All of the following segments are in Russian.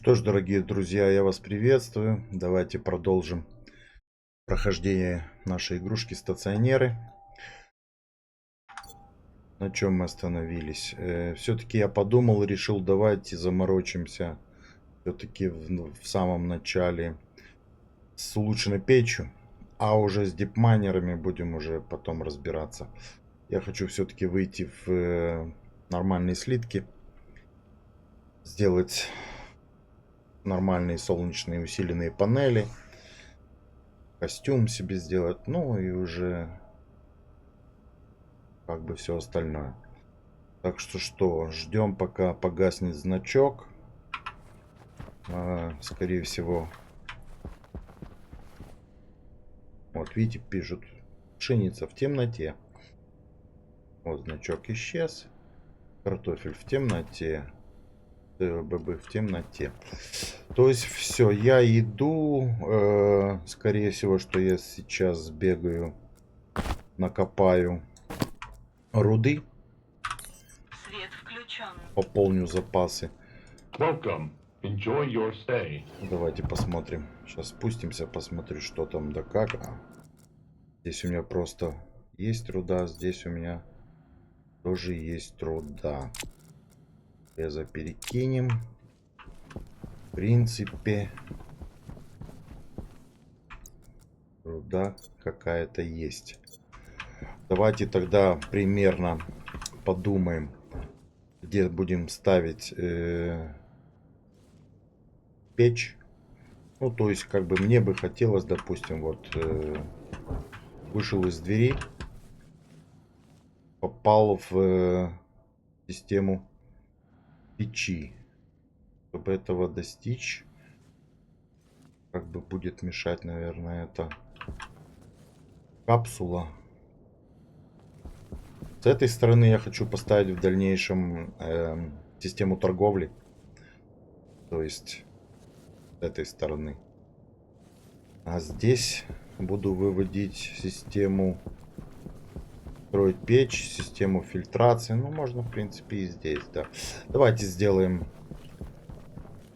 Что ж, дорогие друзья, я вас приветствую. Давайте продолжим прохождение нашей игрушки стационеры. На чем мы остановились? Все-таки я подумал, решил, давайте заморочимся все-таки в самом начале с улучшенной печью, а уже с дипмайнерами будем уже потом разбираться. Я хочу все-таки выйти в нормальные слитки, сделать нормальные солнечные усиленные панели, костюм себе сделать, ну и уже как бы все остальное. Так что ждем, пока погаснет значок. Скорее всего, вот видите, пишут: пшеница в темноте. Вот значок исчез. Картофель в темноте. ББ в темноте. То есть все, я иду. Скорее всего, что я сейчас сбегаю, накопаю руды. Свет включен. Пополню запасы. Welcome. Enjoy your stay. Давайте посмотрим. Сейчас спустимся, посмотрю, что там да как. Здесь у меня просто есть руда, здесь у меня тоже есть руда. Железо перекинем. В принципе, руда какая-то есть. Давайте тогда примерно подумаем, где будем ставить печь. Ну, то есть, как бы мне бы хотелось, допустим, вот вышел из двери, попал в систему печи. Чтобы этого достичь, как бы будет мешать, наверное, это капсула. С этой стороны я хочу поставить в дальнейшем систему торговли. То есть с этой стороны. А здесь буду выводить систему, строить печь, систему фильтрации. Ну, можно, в принципе, и здесь, да. Давайте сделаем,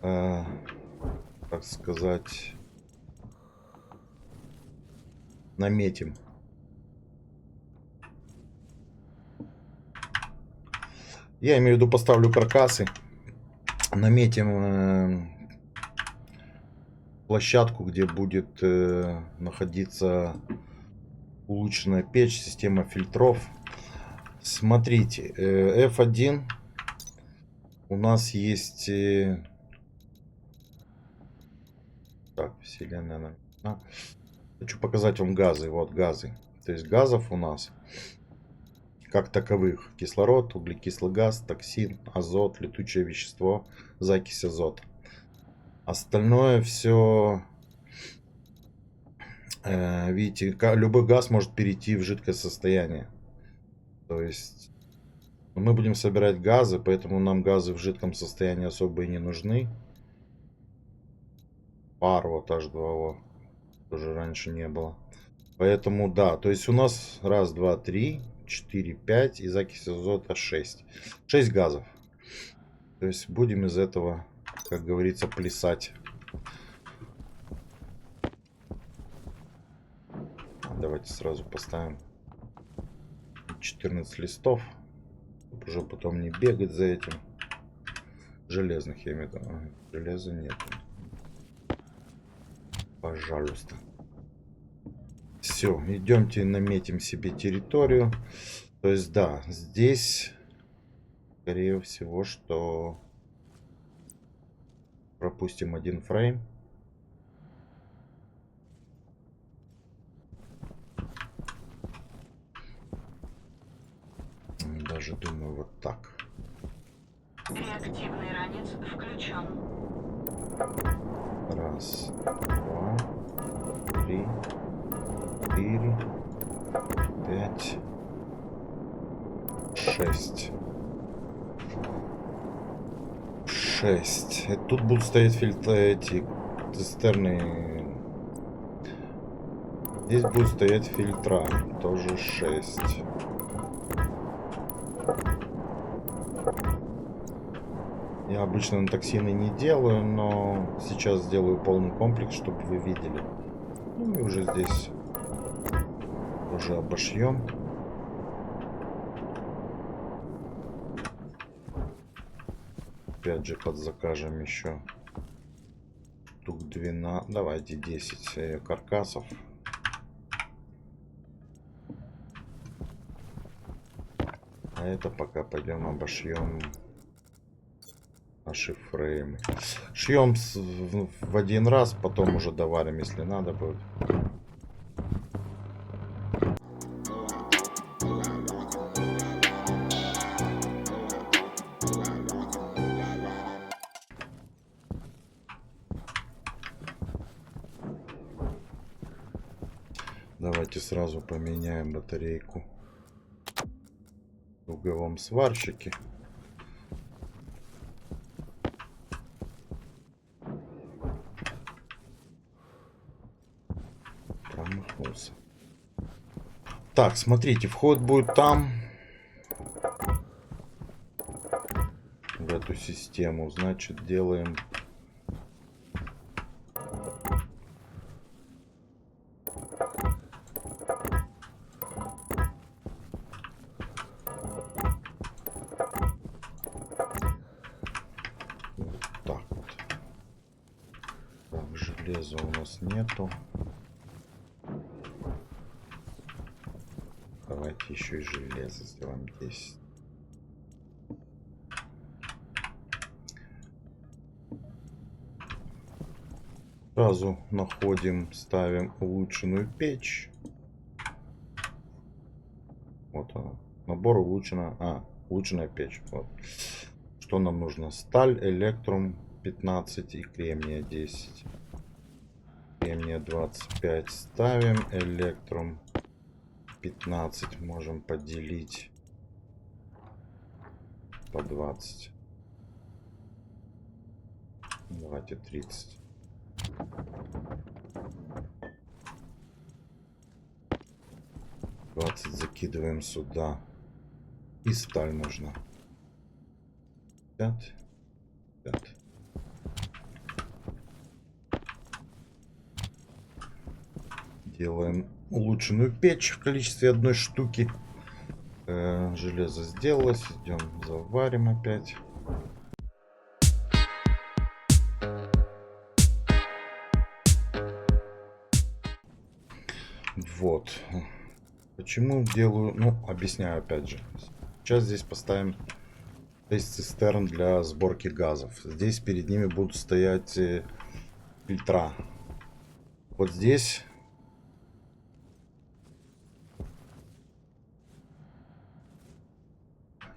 так сказать, наметим. Я имею в виду, поставлю каркасы, наметим площадку, где будет находиться улучшенная печь, система фильтров. Смотрите, F1 у нас есть... Так, вселенная. Хочу показать вам газы. Вот газы. То есть газов у нас как таковых: кислород, углекислый газ, токсин, азот, летучее вещество, закись азота. Остальное все, видите, любой газ может перейти в жидкое состояние. То есть мы будем собирать газы, поэтому нам газы в жидком состоянии особо и не нужны. Пар вот H2O тоже раньше не было. Поэтому да, то есть у нас раз, два, три, 4, 5 и закись азота 6. 6 газов. То есть будем из этого, как говорится, плясать. Давайте сразу поставим 14 листов, чтобы уже потом не бегать за этим. Железных я имею в виду. Железа нет. Пожалуйста. Все, идемте наметим себе территорию. То есть, да, здесь, скорее всего, что пропустим один фрейм. Даже думаю, вот так. Реактивный ранец включен. Раз, два, три, 4, 5, 6. 6. Тут будут стоять фильтры, эти цистерны. Здесь будут стоять фильтра. Тоже 6. Я обычно на токсины не делаю, но сейчас сделаю полный комплекс, чтобы вы видели. Ну и уже здесь уже обошьем. Опять же подзакажем еще штук 12, давайте 10 каркасов. А это пока пойдем обошьем наши фреймы. Шьем в один раз, потом уже доварим, если надо будет. Давайте сразу поменяем батарейку в круговом сварщике. Промахнулся. Так, смотрите, вход будет там, в эту систему. Значит, делаем вот так вот. Так, железа у нас нету. Давайте еще и железо сделаем 10. Сразу находим, ставим улучшенную печь. Вот она. Набор улучшенная печь. Вот. Что нам нужно? Сталь, электрум 15 и кремния 10. Кремния 25 ставим. Электрум 15 можем поделить по 20. Давайте 30. Закидываем сюда. И сталь нужна. 5. 5. Делаем улучшенную печь в количестве одной штуки. Железо сделалось. Идем заварим опять. Вот. Почему делаю... Ну, объясняю опять же. Сейчас здесь поставим 6 цистерн для сборки газов. Здесь перед ними будут стоять фильтра. Вот здесь...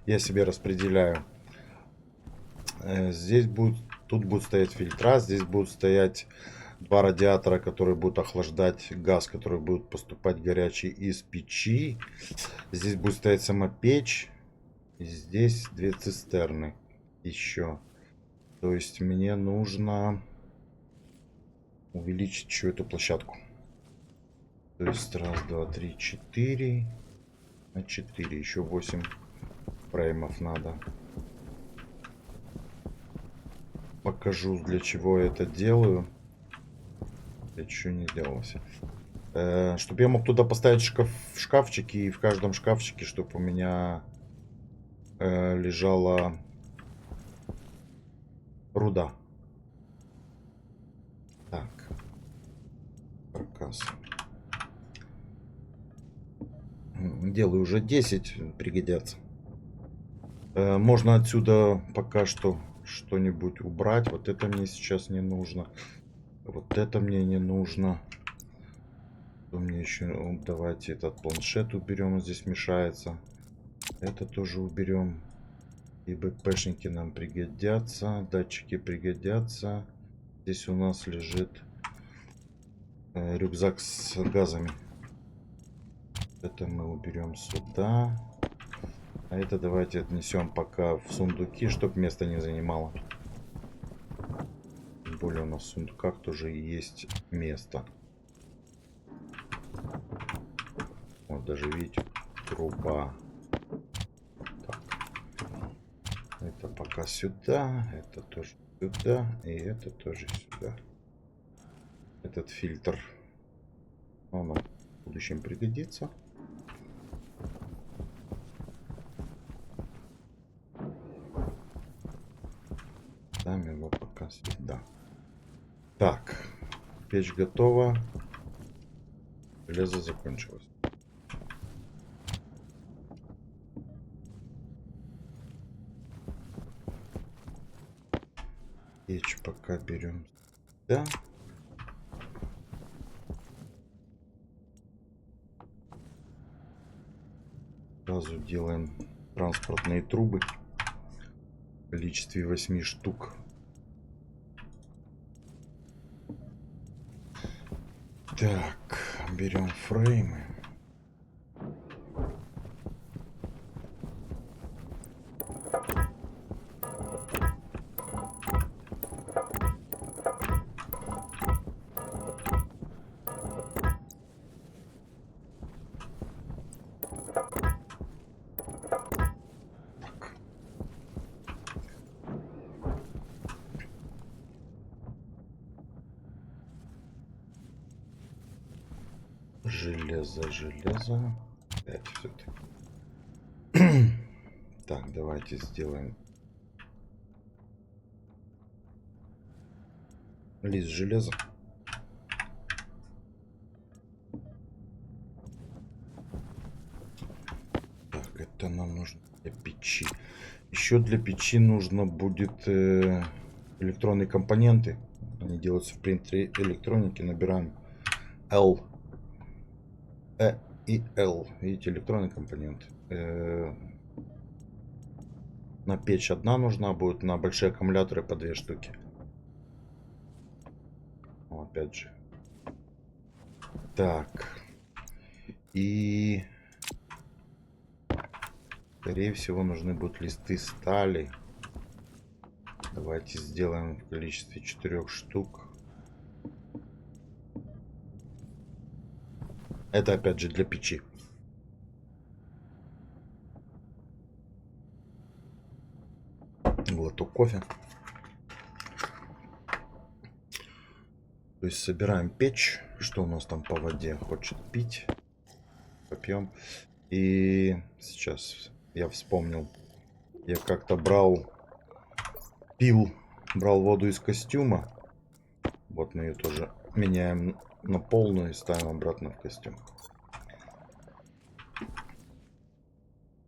Я себе распределяю. Здесь будут... Тут будут стоять фильтра. Здесь будут стоять... Два радиатора, которые будут охлаждать газ, который будет поступать горячий из печи. Здесь будет стоять сама печь. И здесь 2 цистерны еще. То есть мне нужно увеличить еще эту площадку. То есть раз, два, три, 4. На 4. Еще 8 фреймов надо. Покажу, для чего я это делаю. Еще не сделался. Чтобы я мог туда поставить шкафчики, и в каждом шкафчике, чтобы у меня лежала руда. Так. Каркас. Делаю уже 10, пригодятся. Можно отсюда пока что что-нибудь убрать. Вот это мне сейчас не нужно. Вот это мне не нужно. Что мне еще? Давайте этот планшет уберем, он здесь мешается. Это тоже уберем. И БПшники нам пригодятся. Датчики пригодятся. Здесь у нас лежит рюкзак с газами. Это мы уберем сюда. А это давайте отнесем пока в сундуки, чтобы место не занимало. Тем более у нас в сундуках тоже есть место. Вот даже видите, труба. Так. Это пока пока сюда, это тоже сюда, и это тоже сюда. Этот фильтр, он нам в будущем пригодится. Ставим его пока сюда. Так, печь готова. Железо закончилось. Печь пока берем сюда. Сразу делаем транспортные трубы в количестве 8 штук. Так, берем фреймы. Так. Железо. 5 все-таки. Так, давайте сделаем лист железа. Так, это нам нужно для печи. Еще для печи нужно будет электронные компоненты. Они делаются в принтере электроники. Набираем L, E и L. Видите, электронный компонент. На печь одна нужна будет, на большие аккумуляторы по 2 штуки. Опять же. Так. И скорее всего нужны будут листы стали. Давайте сделаем в количестве 4 штук. Это опять же для печи. Глоток кофе. То есть собираем печь. Что у нас там по воде? Хочет пить. Попьем. И сейчас я вспомнил. Я как-то брал воду из костюма. Вот мы ее тоже меняем на полную и ставим обратно в костюм.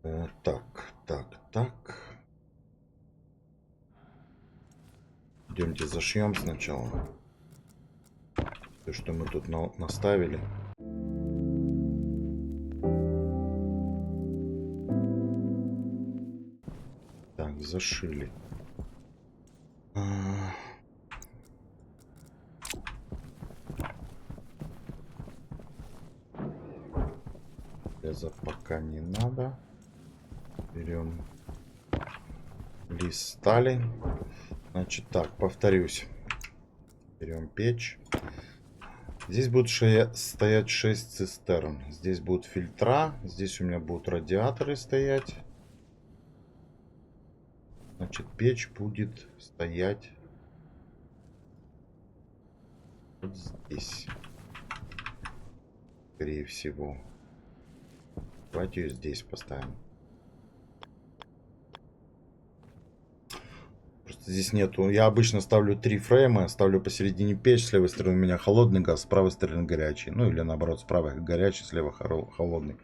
Так. Идемте зашьем сначала. То, что мы тут наставили. Так, зашили. Железа пока не надо. Берем лист стали. Значит так, повторюсь. Берем печь. Здесь будут стоять 6 цистерн. Здесь будут фильтра. Здесь у меня будут радиаторы стоять. Значит, печь будет стоять вот здесь. Скорее всего. Давайте ее здесь поставим. Просто здесь нету. Я обычно ставлю 3 фрейма. Ставлю посередине печь. С левой стороны у меня холодный газ, с правой стороны горячий. Ну или наоборот, с правой горячий, слева холодный.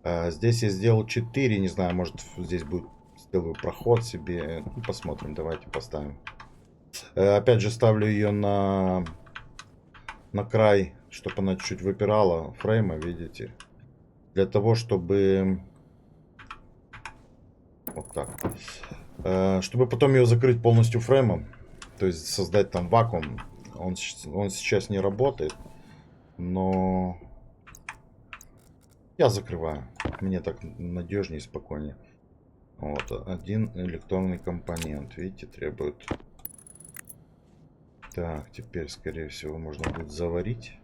Здесь я сделал 4. Не знаю, может здесь будет... Сделаю проход себе. Ну, посмотрим. Давайте поставим. Опять же ставлю ее на край, чтобы она чуть выпирала фрейма, видите. Для того, чтобы... Вот так. Чтобы потом ее закрыть полностью фреймом. То есть создать там вакуум. Он сейчас не работает. Но... Я закрываю. Мне так надежнее и спокойнее. Вот, один электронный компонент, видите, требует. Так, теперь, скорее всего, можно будет заварить.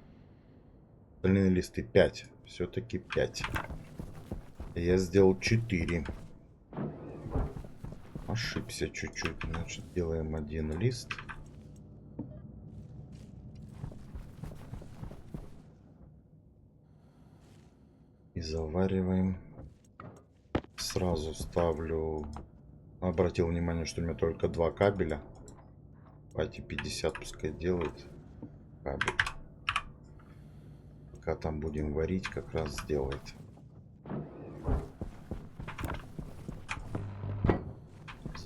Остальные листы 5. Все-таки 5. Я сделал 4. Ошибся чуть-чуть. Значит, делаем один лист. И завариваем. Сразу ставлю... Обратил внимание, что у меня только 2 кабеля. Давайте 50 пускай делает кабель. Пока там будем варить, как раз сделает.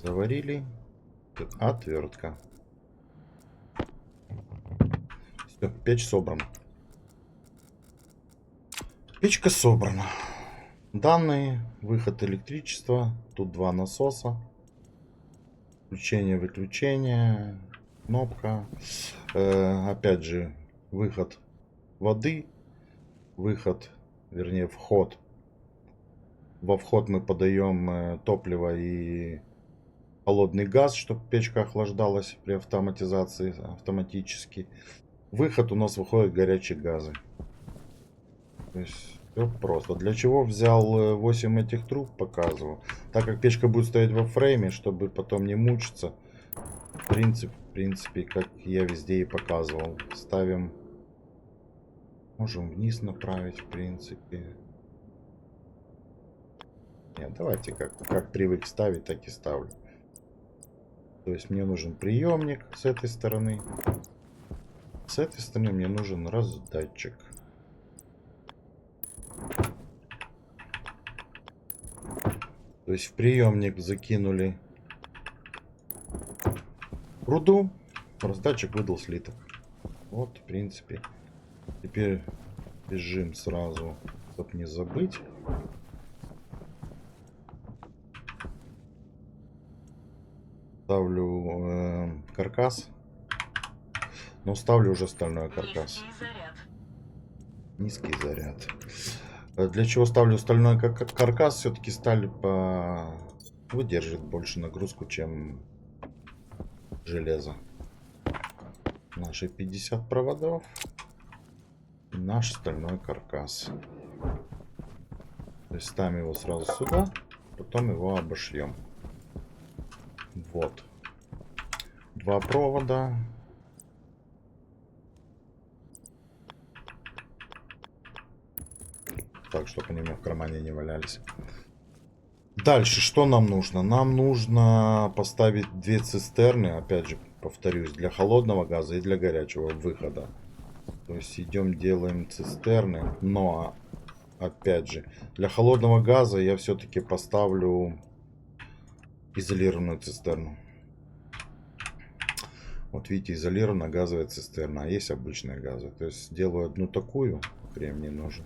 Заварили. Отвертка. Все, печь собрана. Печка собрана. Данные, выход электричества. Тут 2 насоса. Включение-выключение. Кнопка. Опять же, выход воды. Выход, вернее, вход. Во вход мы подаем топливо и холодный газ, чтобы печка охлаждалась при автоматизации автоматически. Выход у нас выходят горячие газы. То есть все просто. Для чего взял 8 этих труб, показываю. Так как печка будет стоять во фрейме, чтобы потом не мучиться. В принципе, как я везде и показывал. Ставим. Можем вниз направить, в принципе. Нет, давайте как привык ставить, так и ставлю. То есть мне нужен приемник с этой стороны. С этой стороны мне нужен раздатчик. То есть в приемник закинули руду, раздатчик выдал слиток. Вот, в принципе. Теперь бежим сразу, чтобы не забыть. Ставлю каркас. Но ставлю уже стальной каркас. Низкий заряд. Для чего ставлю стальной каркас? Все-таки сталь выдержит больше нагрузку, чем железо. Наши 50 проводов. И наш стальной каркас. То есть ставим его сразу сюда. Потом его обошьем. Вот. 2 провода. Так, чтобы они у меня в кармане не валялись. Дальше, что нам нужно? Нам нужно поставить 2 цистерны, опять же, повторюсь, для холодного газа и для горячего выхода. То есть идем, делаем цистерны, но, опять же, для холодного газа я все-таки поставлю изолированную цистерну. Вот видите, изолированная газовая цистерна, а есть обычная газовая. То есть делаю одну такую, крем мне нужен.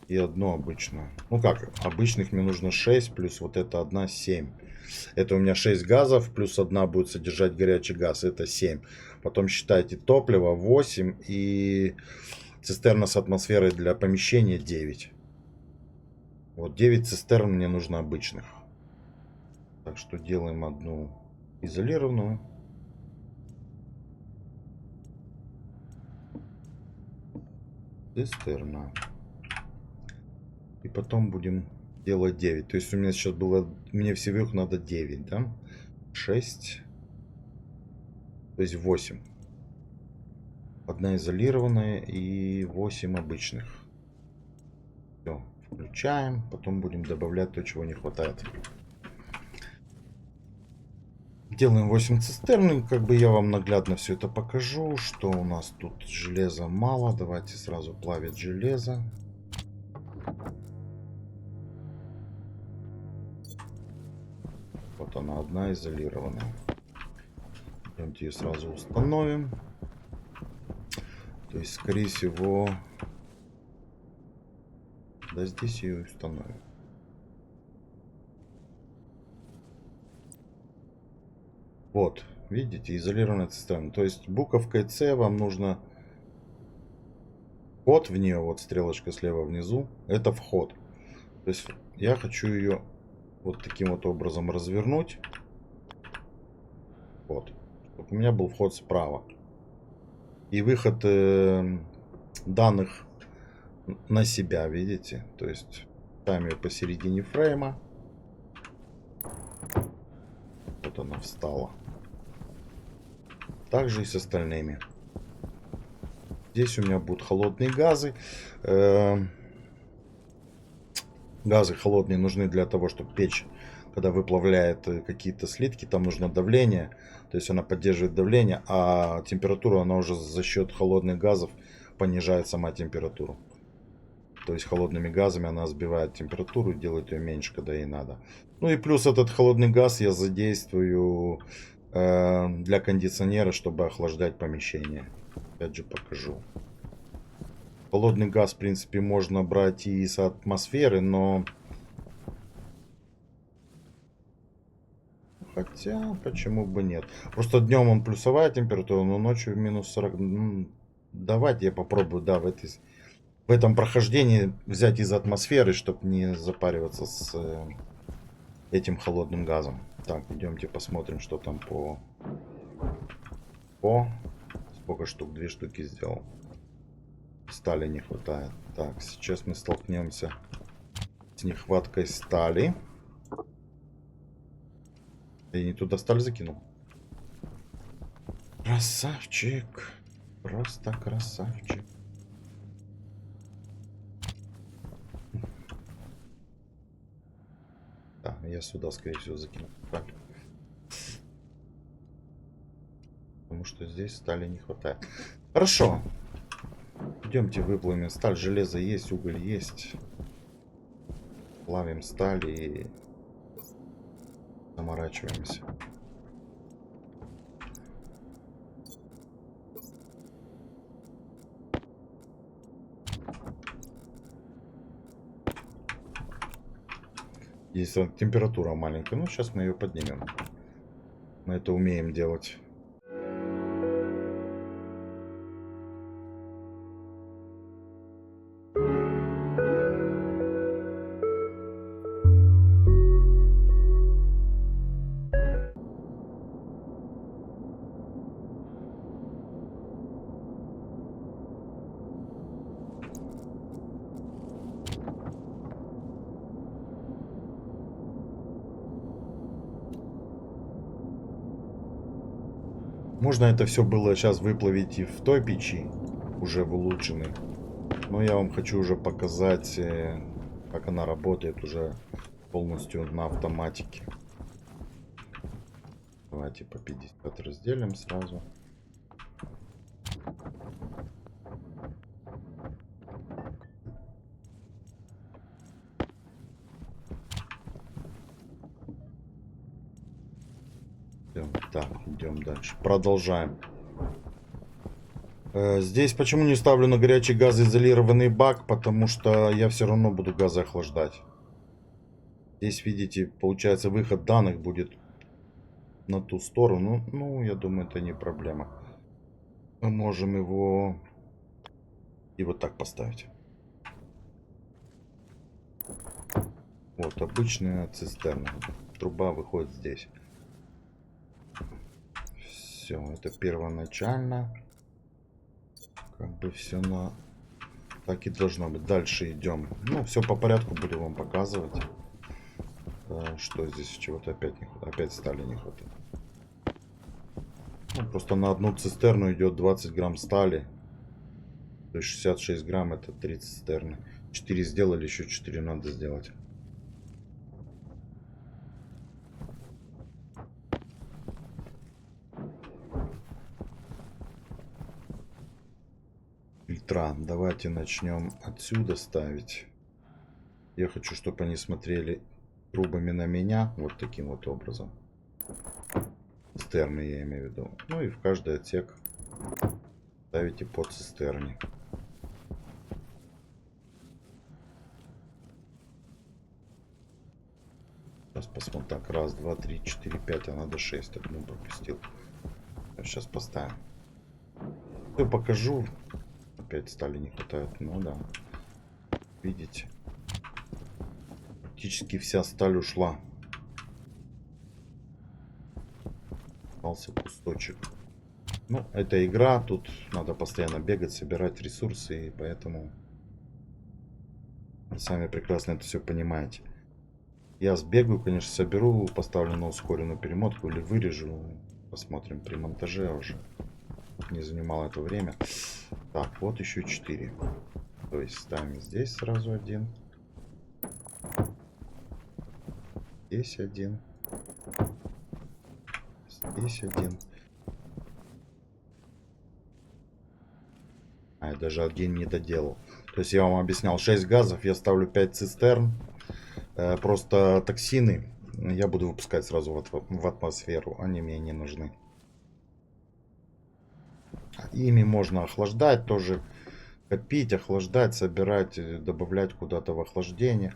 И одну обычную. Ну как, обычных мне нужно 6, плюс вот это одна 7. Это у меня 6 газов, плюс одна будет содержать горячий газ, это 7. Потом считайте топливо 8 и цистерна с атмосферой для помещения 9. Вот 9 цистерн мне нужно обычных. Так что делаем одну изолированную. Цистерна. И потом будем делать 9. То есть у меня сейчас было... Мне всего их надо 9, да? 6. То есть 8. Одна изолированная и 8 обычных. Все. Включаем. Потом будем добавлять то, чего не хватает. Делаем 8 цистерн. Как бы я вам наглядно все это покажу. Что у нас тут железа мало. Давайте сразу плавить железо. Вот она, одна изолированная. Пойдемте ее сразу установим. То есть, скорее всего, да, здесь ее установим. Вот, видите, изолированная цистерна. То есть буковкой С вам нужно вход в нее, вот стрелочка слева внизу, это вход. То есть я хочу ее вот таким вот образом развернуть. Вот. Чтобы у меня был вход справа. И выход данных на себя, видите? То есть ставим ее посередине фрейма. Вот она встала. Также и с остальными. Здесь у меня будут холодные газы. Газы холодные нужны для того, чтобы печь, когда выплавляет какие-то слитки, там нужно давление. То есть она поддерживает давление, а температуру она уже за счет холодных газов понижает сама температуру. То есть холодными газами она сбивает температуру и делает ее меньше, когда ей надо. Ну и плюс этот холодный газ я задействую для кондиционера, чтобы охлаждать помещение. Опять же покажу. Холодный газ, в принципе, можно брать и из атмосферы, но... Хотя, почему бы нет. Просто днем он плюсовая температура, но ночью минус 40. Давайте я попробую, да, в этом прохождении взять из атмосферы, чтобы не запариваться с этим холодным газом. Так, идемте посмотрим, что там по... Сколько штук? 2 штуки сделал. Стали не хватает. Так, сейчас мы столкнемся с нехваткой стали. Я не туда сталь закинул. Красавчик. Просто красавчик. Да, я сюда, скорее всего, закину. Так. Потому что здесь стали не хватает. Хорошо. Идемте выплавим сталь. Железо есть, уголь есть. Плавим сталь и заморачиваемся. Здесь температура маленькая. Ну, сейчас мы ее поднимем. Мы это умеем делать. Можно это все было сейчас выплавить и в той печи, уже в улучшенной. Но я вам хочу уже показать, как она работает уже полностью на автоматике. Давайте по 50 разделим сразу. Так, идем дальше. Продолжаем. Здесь почему не ставлю на горячий газоизолированный бак? Потому что я все равно буду газы охлаждать. Здесь, видите, получается, выход данных будет на ту сторону. Ну, я думаю, это не проблема. Мы можем его и вот так поставить. Вот, обычная цистерна. Труба выходит здесь. Все, это первоначально. Как бы все так и должно быть. Дальше идем. Ну, все по порядку буду вам показывать. Что здесь чего-то опять не хватает. Опять стали не хватает. Ну, просто на одну цистерну идет 20 грамм стали. То есть 66 грамм это 3 цистерны. 4 сделали, еще 4 надо сделать. Фильтра. Давайте начнем отсюда ставить. Я хочу, чтобы они смотрели трубами на меня. Вот таким вот образом. Цистерны я имею в виду. Ну и в каждый отсек ставите по цистерне. Сейчас посмотрим. Так, раз, два, три, четыре, пять. А надо 6. Одну пропустил. Сейчас поставим. Все покажу. Опять стали не хватает. Ну да. Видите. Практически вся сталь ушла. Остался кусочек. Ну, это игра. Тут надо постоянно бегать, собирать ресурсы. И поэтому вы сами прекрасно это все понимаете. Я сбегаю, конечно, соберу, поставлю на ускоренную перемотку или вырежу. Посмотрим при монтаже уже. Не занимало это время. Так, вот еще 4. То есть ставим здесь сразу один. Здесь один. Здесь один. А, я даже один не доделал. То есть я вам объяснял, 6 газов, я ставлю 5 цистерн. Просто токсины я буду выпускать сразу в атмосферу. Они мне не нужны. Ими можно охлаждать тоже. Копить, охлаждать, собирать, добавлять куда-то в охлаждение.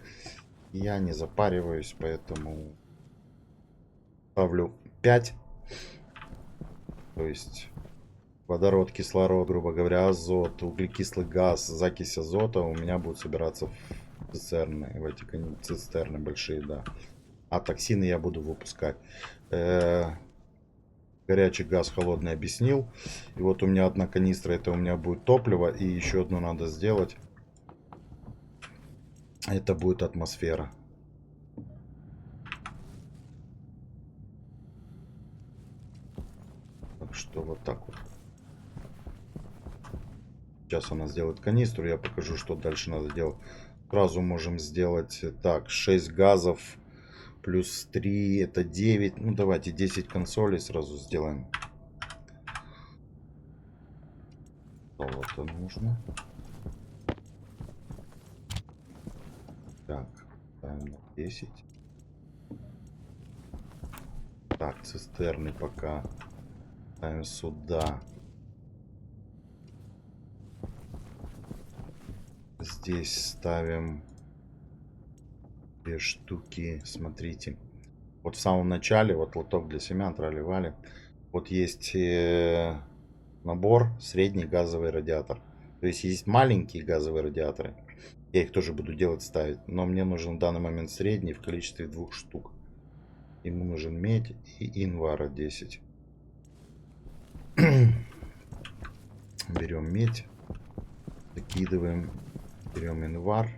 Я не запариваюсь, поэтому ставлю 5. То есть водород, кислород, грубо говоря, азот, углекислый газ, закись азота у меня будут собираться в цистерны, в эти цистерны большие, да. А токсины я буду выпускать. Горячий газ, холодный объяснил. И вот у меня одна канистра, это у меня будет топливо. И еще одну надо сделать. Это будет атмосфера. Так что вот так вот. Сейчас она сделает канистру, я покажу, что дальше надо делать. Сразу можем сделать так, 6 газов плюс 3, это 9. Ну давайте 10 консолей сразу сделаем. Золото нужно. Так, ставим на 10. Так, цистерны пока ставим сюда. Здесь ставим 2 штуки. Смотрите. Вот в самом начале, вот лоток для семян, трали-вали. Вот есть набор средний газовый радиатор. То есть есть маленькие газовые радиаторы. Я их тоже буду делать, ставить. Но мне нужен в данный момент средний в количестве 2 штук. Ему нужен медь и инвара 10. Берем медь. Закидываем. Берем инвар.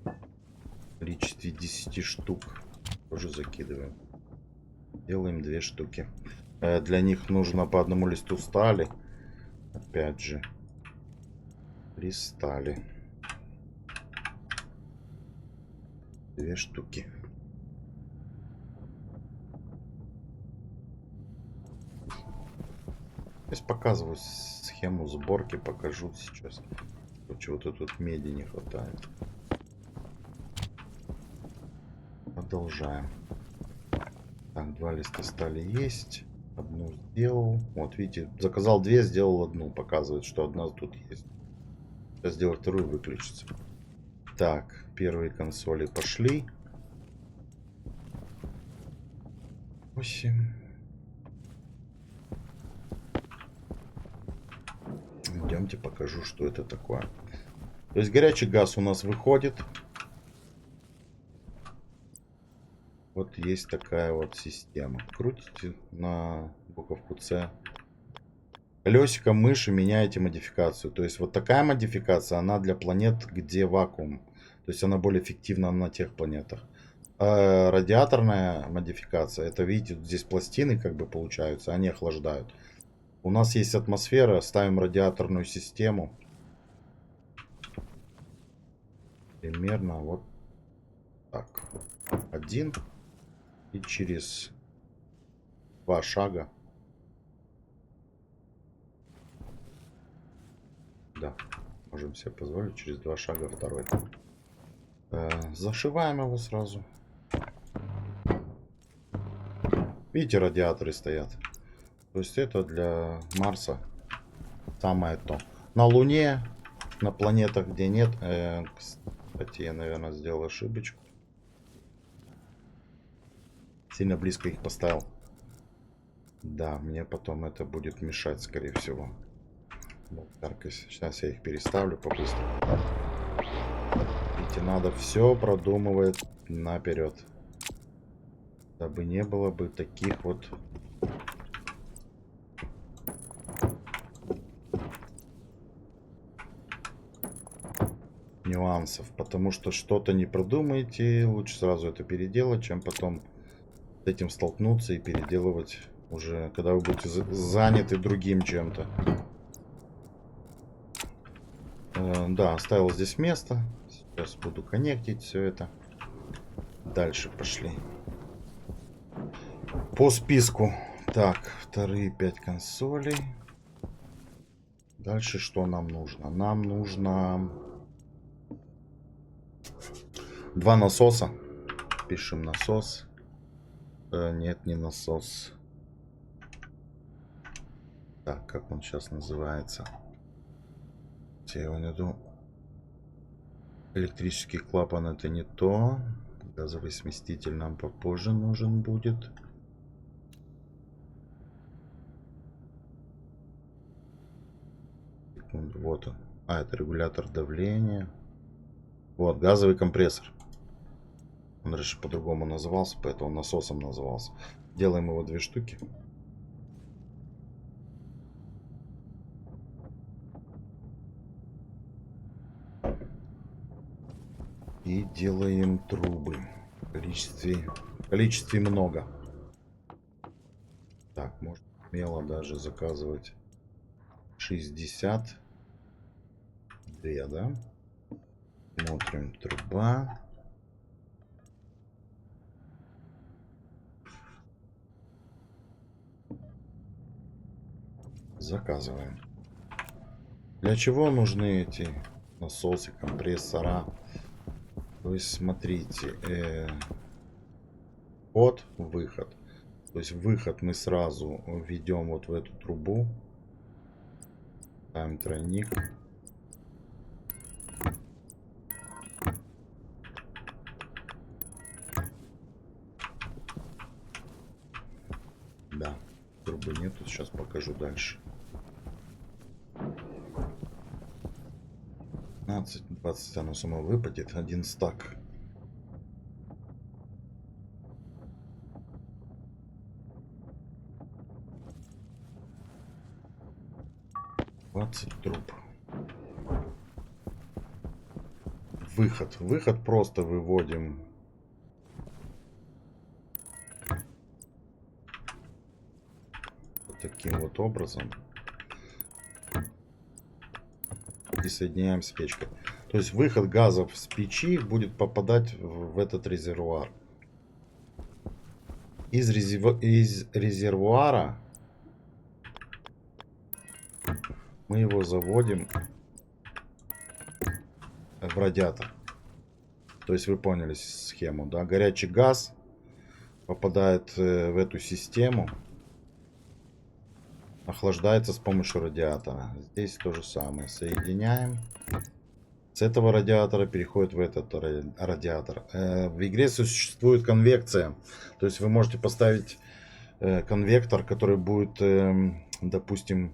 В количестве 10 штук. Тоже закидываем. Делаем 2 штуки. Для них нужно по одному листу стали. Опять же. Лист стали. 2 штуки. Сейчас показываю схему сборки, покажу сейчас. Чего-то тут меди не хватает. Продолжаем. Так, 2 листа стали есть. Одну сделал. Вот видите, заказал 2, сделал одну. Показывает, что одна тут есть. Сейчас сделаю вторую, выключится. Так, первые консоли пошли. 8. Идемте покажу, что это такое. То есть горячий газ у нас выходит. Вот есть такая вот система. Крутите на буковку С. Колесиком мыши меняете модификацию. То есть вот такая модификация, она для планет, где вакуум. То есть она более эффективна на тех планетах. А радиаторная модификация, это видите, здесь пластины как бы получаются, они охлаждают. У нас есть атмосфера, ставим радиаторную систему. Примерно вот так. 1. И через 2 шага. Да, можем себе позволить через 2 шага второй. Зашиваем его сразу. Видите, радиаторы стоят. То есть это для Марса самое то. На Луне, на планетах, где нет... кстати, я, наверное, сделал ошибочку. Сильно близко их поставил. Да, мне потом это будет мешать, скорее всего. Яркость. Сейчас я их переставлю по-быстрому. Видите, надо все продумывать наперед. Дабы не было бы таких вот... нюансов, потому что что-то не продумаете, лучше сразу это переделать, чем потом с этим столкнуться и переделывать уже, когда вы будете заняты другим чем-то. Да, оставил здесь место. Сейчас буду коннектить все это. Дальше пошли. По списку. Так, вторые 5 консолей. Дальше что нам нужно? Нам нужно 2 насоса. Пишем насос. Нет, не насос. Так, как он сейчас называется? Я его найду. Электрический клапан — это не то. Газовый сместитель нам попозже нужен будет. Секунду, вот он. А, это регулятор давления. Вот, газовый компрессор. Он раньше по-другому назывался, поэтому насосом назывался. Делаем его 2 штуки. И делаем трубы. В количестве много. Так, можно смело даже заказывать 62, да? Смотрим, труба. Заказываем. Для чего нужны эти насосы, компрессора? То есть, смотрите, вход, выход. То есть выход мы сразу введем вот в эту трубу. Ставим тройник. Да, трубы нету, сейчас покажу дальше. 15-20 оно само выпадет, 1 стак. Труб. Выход. Выход просто выводим. Вот таким вот образом. И соединяем с печкой. То есть выход газов с печи будет попадать в этот резервуар. Из резервуара мы его заводим в радиатор. То есть вы поняли схему, да? Горячий газ попадает в эту систему, охлаждается с помощью радиатора. Здесь то же самое. Соединяем. С этого радиатора переходит в этот радиатор. В игре существует конвекция. То есть вы можете поставить конвектор, который будет, допустим,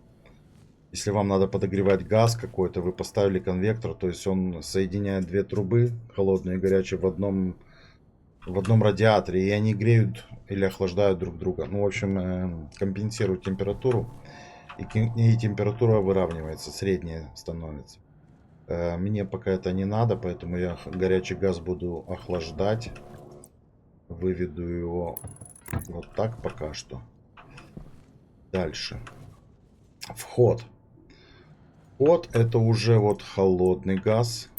если вам надо подогревать газ какой-то, вы поставили конвектор, то есть он соединяет 2 трубы, холодные и горячие, в одном радиаторе, и они греют или охлаждают друг друга. Ну, в общем, компенсируют температуру, и температура выравнивается, средняя становится. Мне пока это не надо, поэтому я горячий газ буду охлаждать. Выведу его вот так пока что. Дальше. Вход. Вход — это уже вот холодный газ,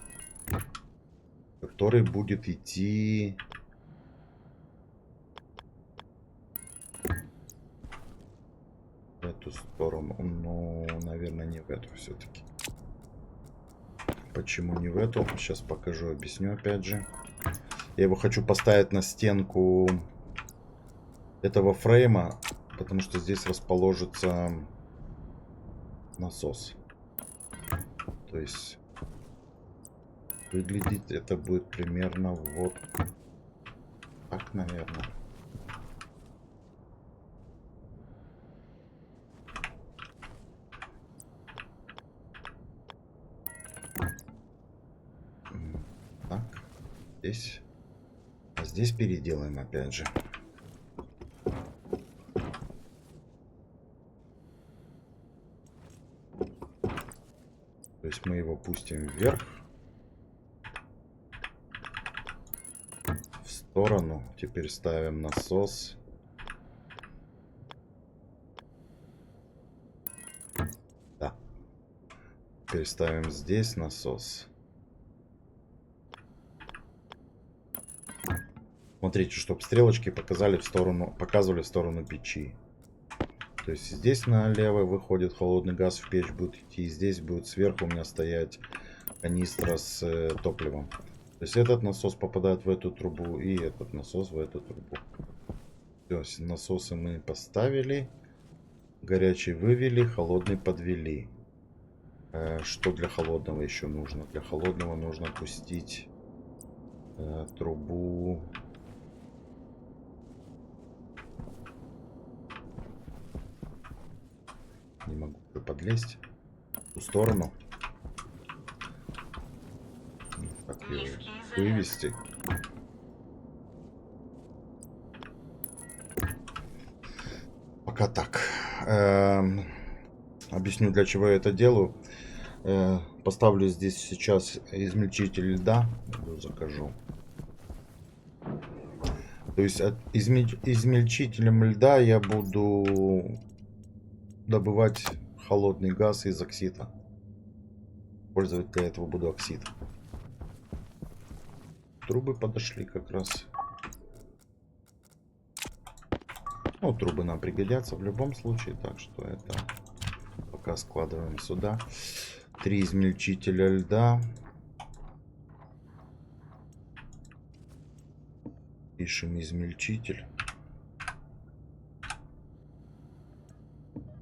который будет идти в эту сторону. Ну, наверное, не в эту все-таки. Почему не в эту? Сейчас покажу, объясню опять же. Я его хочу поставить на стенку этого фрейма, потому что здесь расположится насос. То есть выглядеть это будет примерно вот так, наверное. Так, здесь. А здесь переделаем опять же. То есть мы его пустим вверх. сторону. Теперь ставим насос. Да. Теперь ставим здесь насос. Смотрите, чтобы стрелочки показывали в сторону печи. То есть здесь налево выходит холодный газ, в печь будет идти. И здесь будет сверху у меня стоять канистра с топливом. То есть этот насос попадает в эту трубу и этот насос в эту трубу. Все, насосы мы поставили. Горячий вывели, холодный подвели. Что для холодного еще нужно? Для холодного нужно пустить трубу. Не могу подлезть в ту сторону. Как ее Низкий заряд. вывести? Пока так. Объясню, для чего я это делаю. Поставлю здесь сейчас измельчитель льда. Закажу. То есть измельчителем льда я буду добывать холодный газ из оксида. Использовать для этого буду оксид. Трубы подошли как раз. Ну, трубы нам пригодятся в любом случае, так что это пока складываем сюда. 3 измельчителя льда. Пишем измельчитель.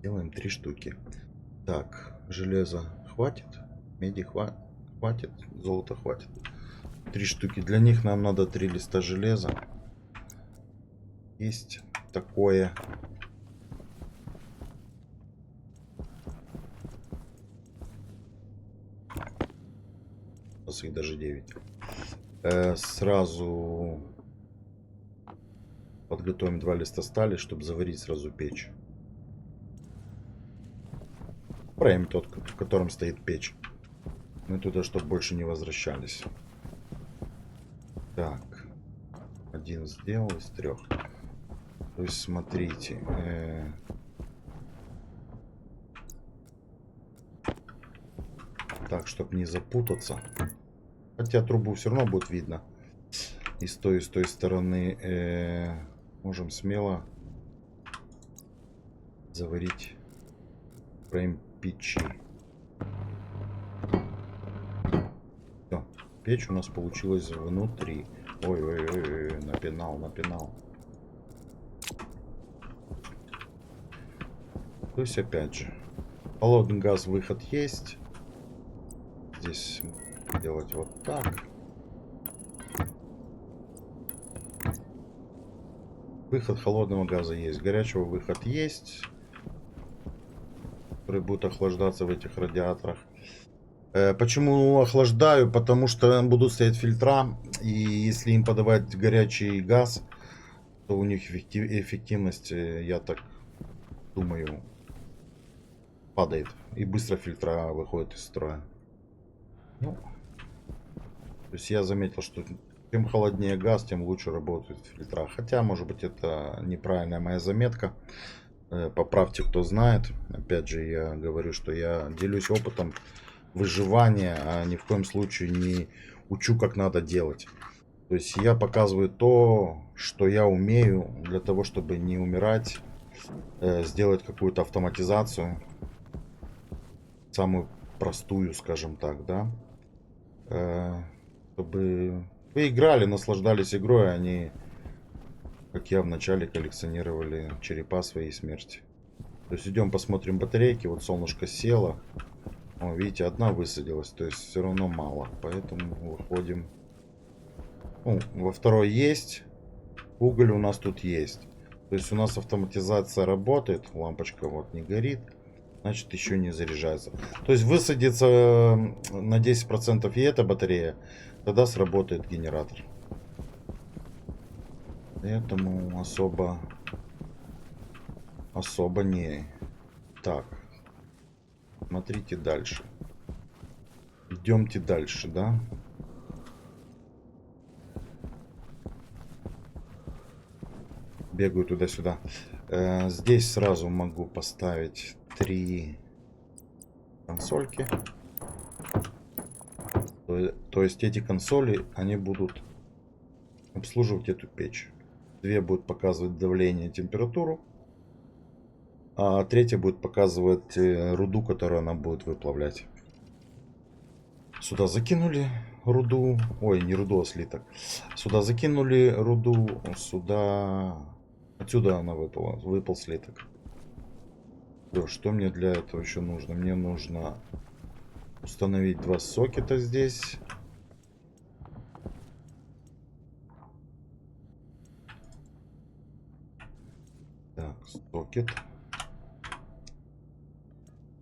Делаем 3 штуки. Так, железа хватит, меди хватит, золота хватит. 3 штуки. Для них нам надо 3 листа железа. Есть такое. Их даже 9. Сразу подготовим 2 листа стали, чтобы заварить сразу печь. Проем тот, в котором стоит печь. Мы туда, чтобы больше не возвращались. Так. 1 сделал из 3. То есть, смотрите. Так, чтобы не запутаться. Хотя трубу все равно будет видно. И с той стороны можем смело заварить прям печи. Все, печь у нас получилась внутри. Ой, напинал. То есть опять же, холодный газ, выход есть. Здесь делать вот так. Выход холодного газа есть, горячего выход есть, который будет охлаждаться в этих радиаторах. Почему охлаждаю? Потому что будут стоять фильтра, и если им подавать горячий газ, то у них эффективность, я так думаю, падает, и быстро фильтра выходят из строя. Ну, то есть я заметил, что чем холоднее газ, тем лучше работают фильтра. Хотя, может быть, это неправильная моя заметка. Поправьте, кто знает. Опять же, я говорю, что я делюсь опытом выживания, а ни в коем случае не учу, как надо делать. То есть я показываю то, что я умею, для того, чтобы не умирать, сделать какую-то автоматизацию. Самую простую, скажем так, да. Чтобы вы играли, наслаждались игрой, они, как я вначале, коллекционировали черепа своей смерти. То есть идем посмотрим батарейки. Вот солнышко село. О, видите, одна высадилась. То есть все равно мало. Поэтому выходим. Ну, во второй есть. Уголь у нас тут есть. То есть у нас автоматизация работает. Лампочка вот не горит. Значит, еще не заряжается. То есть высадится на 10% и эта батарея. Тогда сработает генератор. Поэтому особо не. Так. Смотрите дальше. Идемте дальше, да? Бегаю туда-сюда. Здесь сразу могу поставить 3 консольки. То есть эти консоли, они будут обслуживать эту печь. 2 будут показывать давление и температуру. А третья будет показывать руду, которую она будет выплавлять. Сюда закинули руду. Ой, не руду, а слиток. Сюда закинули руду. Сюда... Отсюда она выпала. Выпал слиток. Всё, что мне для этого еще нужно? Мне нужно установить 2 сокета здесь. Так, сокет.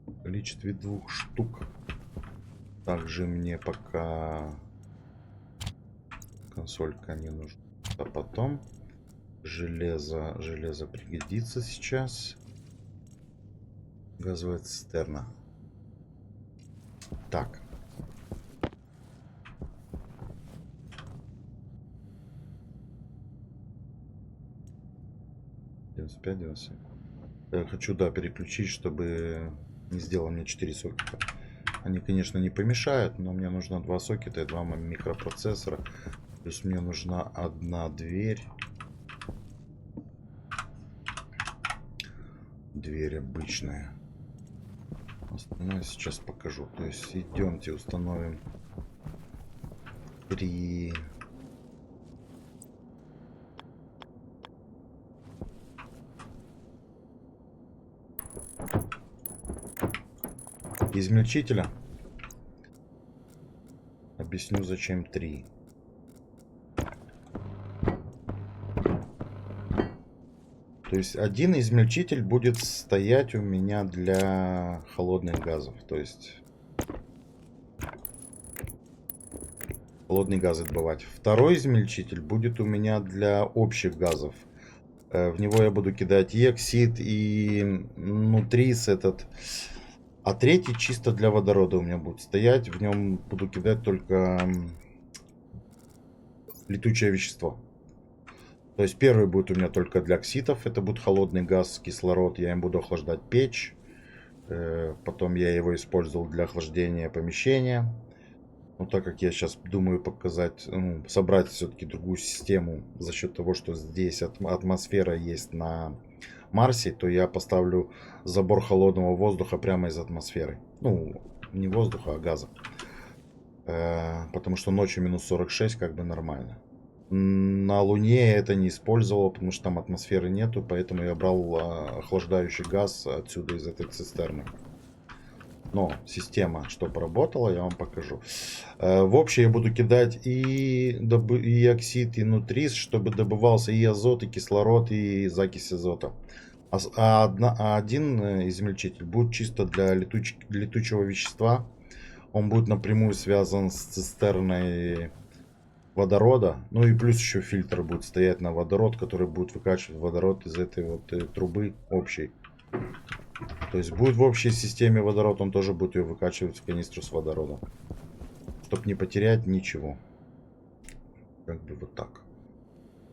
В количестве 2 штук. Также мне пока консолька не нужна. А потом железо пригодится сейчас. Газовая цистерна. Так. Я хочу, да, переключить, чтобы не сделал мне 4 сокета. Они, конечно, не помешают, но мне нужно 2 сокета и 2 микропроцессора. Плюс мне нужна одна дверь. Дверь обычная. Остальное сейчас покажу. То есть идемте установим 3... измельчителя. Объясню, зачем 3. То есть один измельчитель будет стоять у меня для холодных газов. То есть холодные газы добывать. Второй измельчитель будет у меня для общих газов. В него я буду кидать и оксид, и нутрис этот. А третий чисто для водорода у меня будет стоять. В нем буду кидать только летучее вещество. То есть первый будет у меня только для оксидов. Это будет холодный газ, кислород. Я им буду охлаждать печь. Потом я его использовал для охлаждения помещения. Но так как я сейчас думаю показать, собрать все-таки другую систему за счет того, что здесь атмосфера есть на Марсе, то я поставлю забор холодного воздуха прямо из атмосферы. Ну, не воздуха, а газа. Потому что ночью минус 46 как бы нормально. На Луне я это не использовал, потому что там атмосферы нету, поэтому я брал охлаждающий газ отсюда из этой цистерны. Но система, что поработала, я вам покажу. В общем, я буду кидать и оксид, и нутрис, чтобы добывался и азот, и кислород, и закись азота. А один измельчитель будет чисто для летучего вещества. Он будет напрямую связан с цистерной водорода. Ну и плюс еще фильтр будет стоять на водород, который будет выкачивать водород из этой вот трубы общей. То есть будет в общей системе водород, он тоже будет ее выкачивать в канистру с водородом. Чтобы не потерять ничего. Как бы вот так.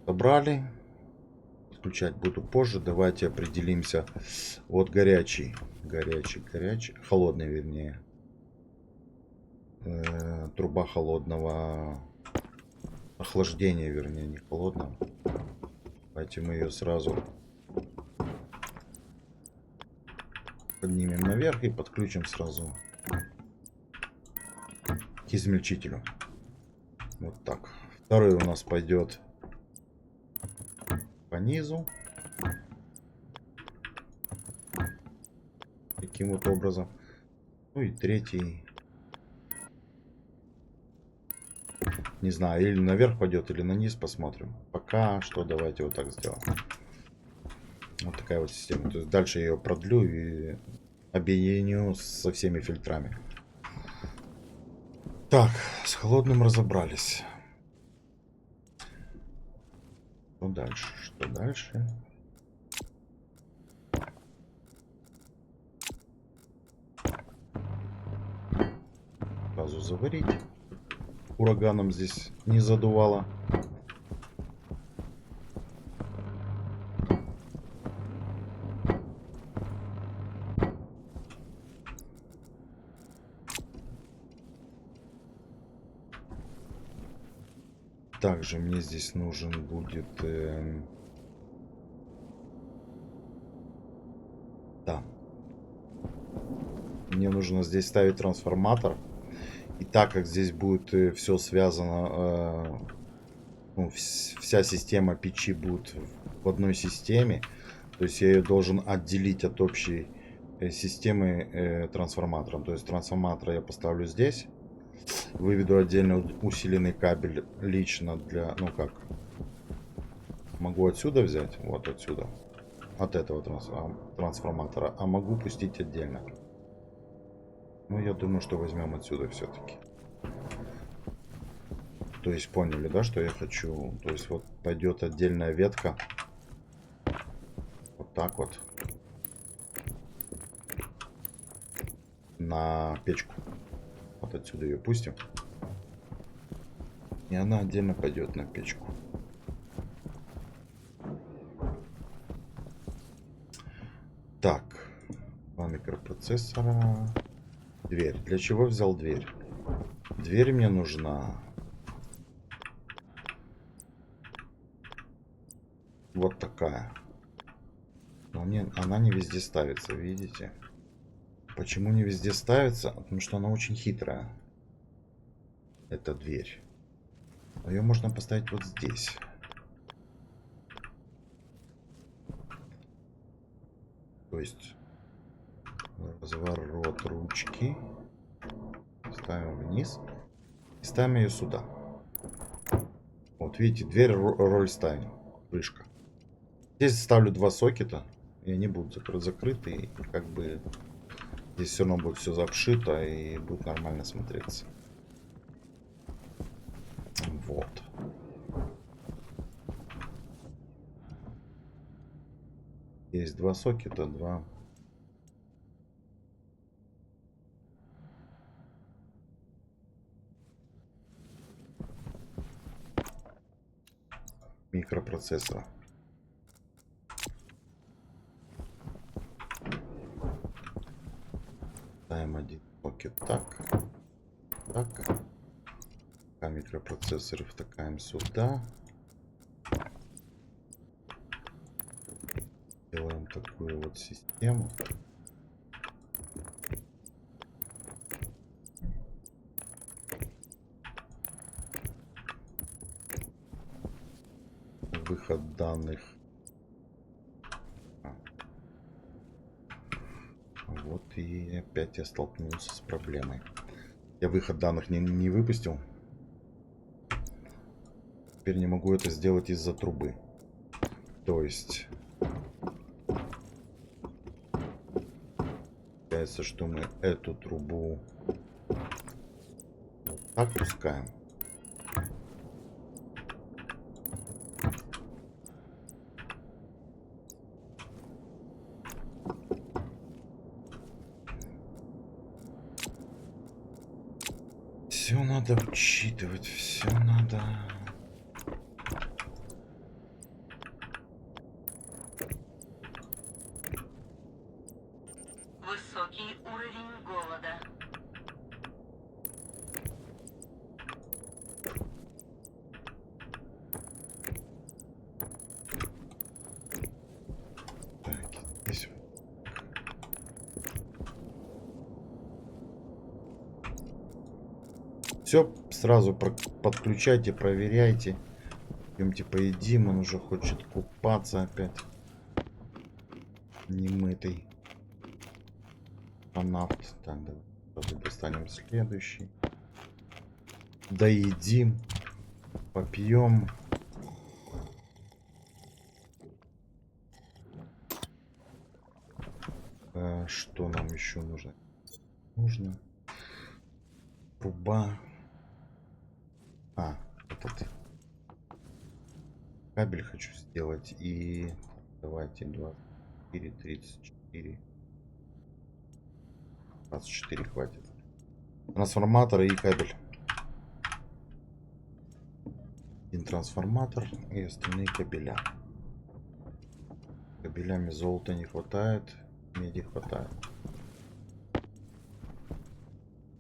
Собрали. Подключать буду позже. Давайте определимся. Вот горячий. Холодный, вернее. Труба холодного охлаждения, вернее, не холодного. Давайте мы ее сразу поднимем наверх и подключим сразу к измельчителю. Вот так. Второй у нас пойдет по низу. Таким вот образом. Ну и третий. Не знаю, или наверх пойдет, или на низ, посмотрим. Пока что давайте вот так сделаем. Вот такая вот система. То есть дальше я ее продлю и объединю со всеми фильтрами. Так, с холодным разобрались. Что дальше? Что дальше? Сразу заварить. Ураганом здесь не задувало. Также мне здесь нужен будет... Да. Мне нужно здесь ставить трансформатор. И так как здесь будет все связано... ну, вся система печи будет в одной системе. То есть я ее должен отделить от общей системы трансформатором. То есть трансформатор я поставлю здесь. Выведу отдельно усиленный кабель лично для... Ну как? Могу отсюда взять. Вот отсюда. От этого трансформатора. А могу пустить отдельно. Ну, я думаю, что возьмем отсюда все-таки. То есть поняли, да, что я хочу? То есть вот пойдет отдельная ветка. Вот так вот. На печку. Вот отсюда ее пустим. И она отдельно пойдет на печку. Так. 2 микропроцессора. Дверь. Для чего взял дверь? Дверь мне нужна. Вот такая. Но она не везде ставится, видите? Почему не везде ставится? Потому что она очень хитрая. Это дверь. Но ее можно поставить вот здесь. То есть разворот ручки. Ставим вниз. И ставим ее сюда. Вот видите, дверь роль ставим. Крышка. Здесь ставлю 2 сокета. И они будут закрыты. И как бы здесь все равно будет все обшито. И будет нормально смотреться. Вот. Есть 2 сокета, 2. Микропроцессора. Ставим один сокет так. Так. А микропроцессоры втыкаем сюда. Делаем такую вот систему. Выход данных. Вот и опять я столкнулся с проблемой. Я выход данных не выпустил. Теперь не могу это сделать из-за трубы. То есть получается, что мы эту трубу вот так пускаем. Все надо учитывать, все надо. Высокий уровень голода. Так, здесь. Все сразу подключайте, проверяйте. Идемте поедим, он уже хочет купаться опять. Немытый. Нафт. Так, давай сразу достанем следующий. Доедим. Попьем. Что нам еще нужно? Нужно труба. Этот кабель хочу сделать. И давайте 24, 34. 24 хватит. Трансформатор и кабель. Один трансформатор и остальные кабеля. Кабелями золота не хватает, меди хватает.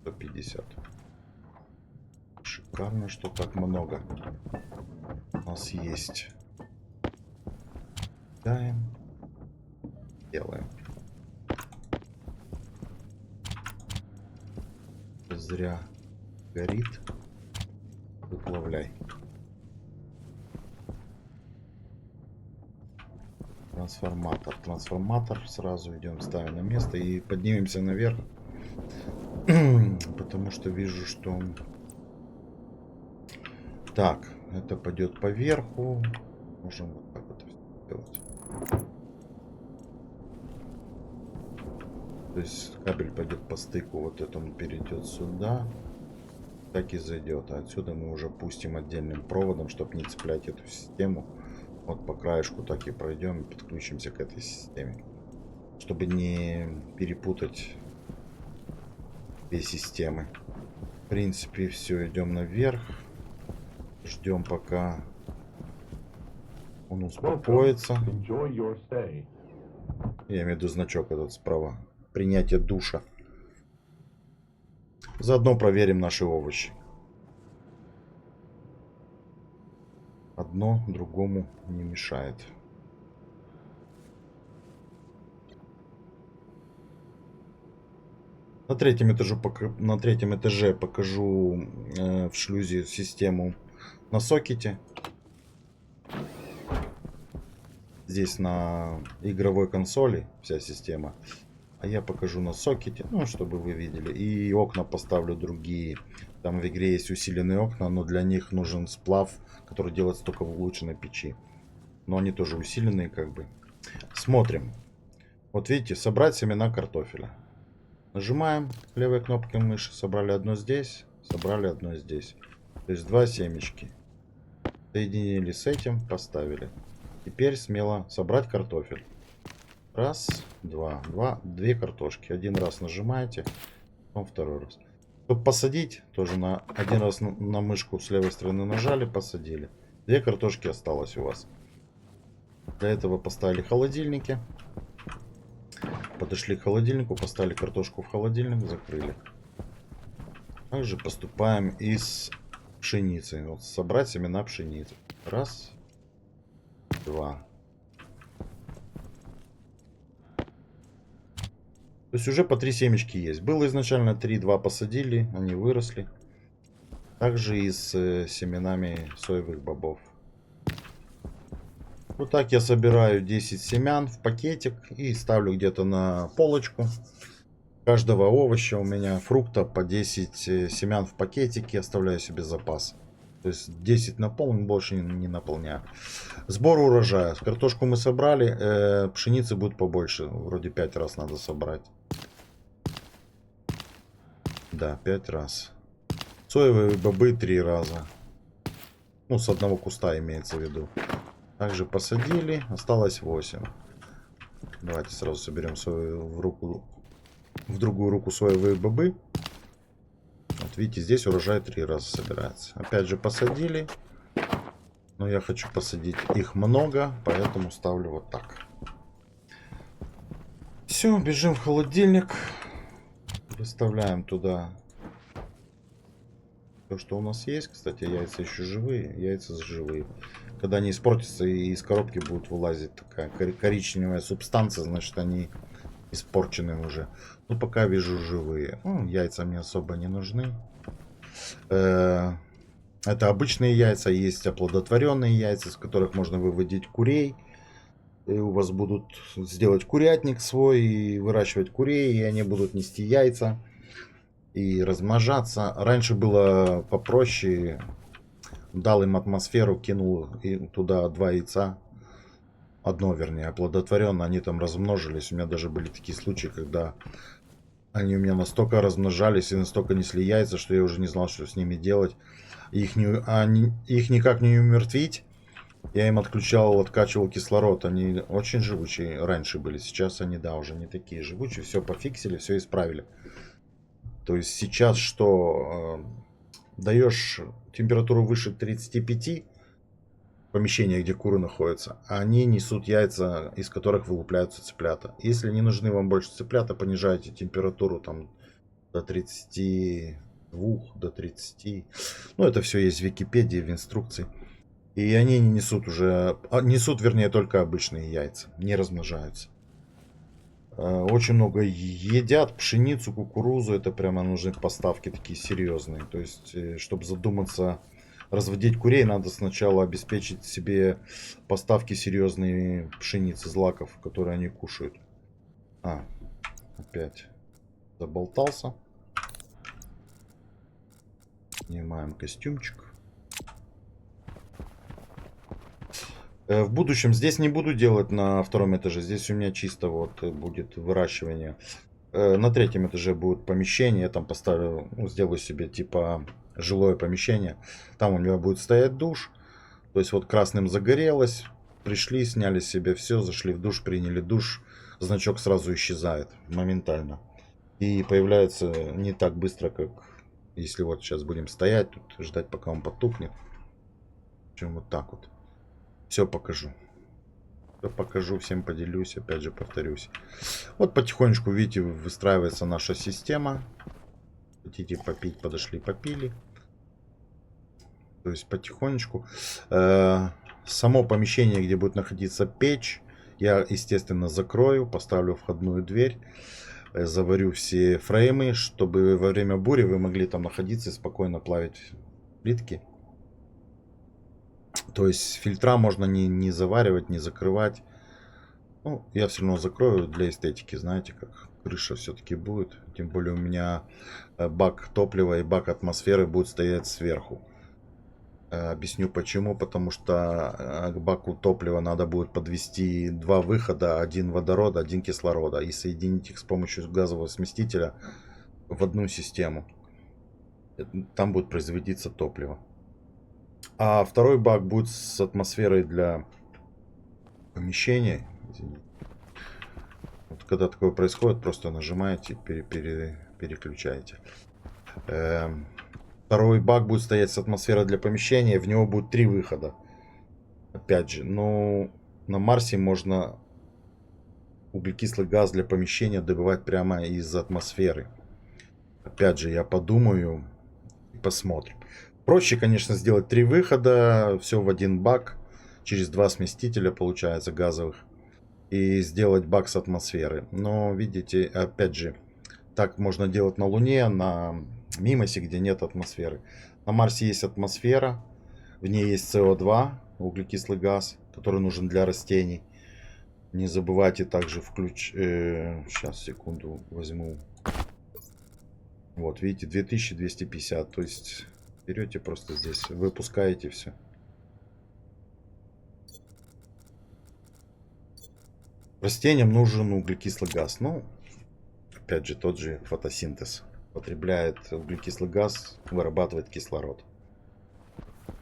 150. Шик. Шикарно, что так много у нас есть. Делаем. Зря горит. Выплавляй. Трансформатор. Трансформатор. Сразу идем, ставим на место и поднимемся наверх. Потому что вижу, что... Так, это пойдет по верху. Можем вот так вот сделать. То есть кабель пойдет по стыку, вот этому перейдет сюда. Так и зайдет. А отсюда мы уже пустим отдельным проводом, чтобы не цеплять эту систему. Вот по краешку так и пройдем и подключимся к этой системе. Чтобы не перепутать две системы. В принципе, все, идем наверх. Ждем, пока он успокоится. Enjoy your stay. Я имею в виду значок этот справа. Принятие душа. Заодно проверим наши овощи. Одно другому не мешает. На третьем этаже покажу в шлюзе систему на сокете. Здесь на игровой консоли вся система. А я покажу на сокете, ну, чтобы вы видели. И окна поставлю другие. Там в игре есть усиленные окна, но для них нужен сплав, который делается только в улучшенной печи. Но они тоже усиленные, как бы. Смотрим. Вот видите, собрать семена картофеля. Нажимаем левой кнопкой мыши. Собрали одно здесь, собрали одно здесь. То есть два семечки. Соединили с этим, поставили. Теперь смело собрать картофель. Раз, два. Две картошки. Один раз нажимаете, потом второй раз. Чтобы посадить, тоже один раз на мышку с левой стороны нажали, посадили. Две картошки осталось у вас. Для этого поставили холодильники. Подошли к холодильнику, поставили картошку в холодильник, закрыли. Также поступаем и с пшеницей. Вот собрать семена пшеницы. Раз, два. То есть уже по 3 семечки есть. Было изначально 3, 2 посадили, они выросли. Также и с семенами соевых бобов. Вот так я собираю 10 семян в пакетик и ставлю где-то на полочку. Каждого овоща у меня фрукта по 10 семян в пакетике, оставляю себе запас. То есть 10 наполнен, больше не наполняю. Сбор урожая. Картошку мы собрали, пшеницы будет побольше. Вроде 5 раз надо собрать. Да, 5 раз. Соевые бобы 3 раза. Ну, с одного куста имеется в виду. Также посадили, осталось 8. Давайте сразу соберем в другую руку соевые бобы. Вот видите, здесь урожай 3 раза собирается. Опять же посадили. Но я хочу посадить их много, поэтому ставлю вот так. Все, бежим в холодильник. Выставляем туда все, что у нас есть. Кстати, яйца еще живые. Яйца живые. Когда они испортятся и из коробки будут вылазить такая коричневая субстанция, значит они испорчены уже. Но пока вижу живые. Яйца мне особо не нужны. Это обычные яйца. Есть оплодотворенные яйца, из которых можно выводить курей. И у вас будут сделать курятник свой и выращивать курей, и они будут нести яйца и размножаться. Раньше было попроще. Дал им атмосферу, кинул туда 2 яйца. Одно, вернее, оплодотворенно. Они там размножились. У меня даже были такие случаи, когда они у меня настолько размножались и настолько несли яйца, что я уже не знал, что с ними делать. Их никак не умертвить. Я им откачивал кислород. Они очень живучие раньше были. Сейчас они, да, уже не такие живучие. Все пофиксили, все исправили. То есть сейчас что... Даешь температуру выше 35 в помещении, где куры находятся, они несут яйца, из которых вылупляются цыплята. Если не нужны вам больше цыплята, понижайте температуру там до 32 2 до 30. Ну, это все есть в Википедии, в инструкции. И они не несут уже... Несут, вернее, только обычные яйца. Не размножаются. Очень много едят пшеницу, кукурузу. Это прямо нужны поставки такие серьезные. То есть, чтобы задуматься, разводить курей, надо сначала обеспечить себе поставки серьезные пшеницы, злаков, которые они кушают. Опять заболтался. Снимаем костюмчик. В будущем здесь не буду делать на втором этаже. Здесь у меня чисто вот будет выращивание. На третьем этаже будет помещение. Я там поставлю, ну, сделаю себе типа жилое помещение. Там у меня будет стоять душ. То есть вот красным загорелось. Пришли, сняли себе все, зашли в душ, приняли душ. Значок сразу исчезает моментально. И появляется не так быстро, как если вот сейчас будем стоять, тут ждать, пока он потухнет. Чем вот так вот. Все покажу. Все покажу, всем поделюсь, опять же повторюсь. Вот потихонечку, видите, выстраивается наша система. Хотите попить, подошли, попили. То есть потихонечку. Само помещение, где будет находиться печь, я, естественно, закрою, поставлю входную дверь. Заварю все фреймы, чтобы во время бури вы могли там находиться и спокойно плавить плитки. То есть фильтра можно не заваривать, не закрывать. Ну, я все равно закрою для эстетики, знаете, как крыша все-таки будет. Тем более у меня бак топлива и бак атмосферы будут стоять сверху. Объясню почему. Потому что к баку топлива надо будет подвести два выхода. Один водорода, один кислорода. И соединить их с помощью газового сместителя в одну систему. Там будет производиться топливо. А второй бак будет с атмосферой для помещения. Вот когда такое происходит, просто нажимаете, переключаете. Второй бак будет стоять с атмосферой для помещения. В него будет 3 выхода. Опять же, ну, на Марсе можно углекислый газ для помещения добывать прямо из атмосферы. Опять же, я подумаю и посмотрим. Проще, конечно, сделать 3 выхода, все в один бак, через 2 сместителя, получается, газовых, и сделать бак с атмосферы. Но, видите, опять же, так можно делать на Луне, на Мимосе, где нет атмосферы. На Марсе есть атмосфера, в ней есть СО2, углекислый газ, который нужен для растений. Не забывайте также сейчас, секунду, возьму. Вот, видите, 2250, то есть... Берете просто здесь, выпускаете все. Растениям нужен углекислый газ. Ну, опять же, тот же фотосинтез. Потребляет углекислый газ, вырабатывает кислород.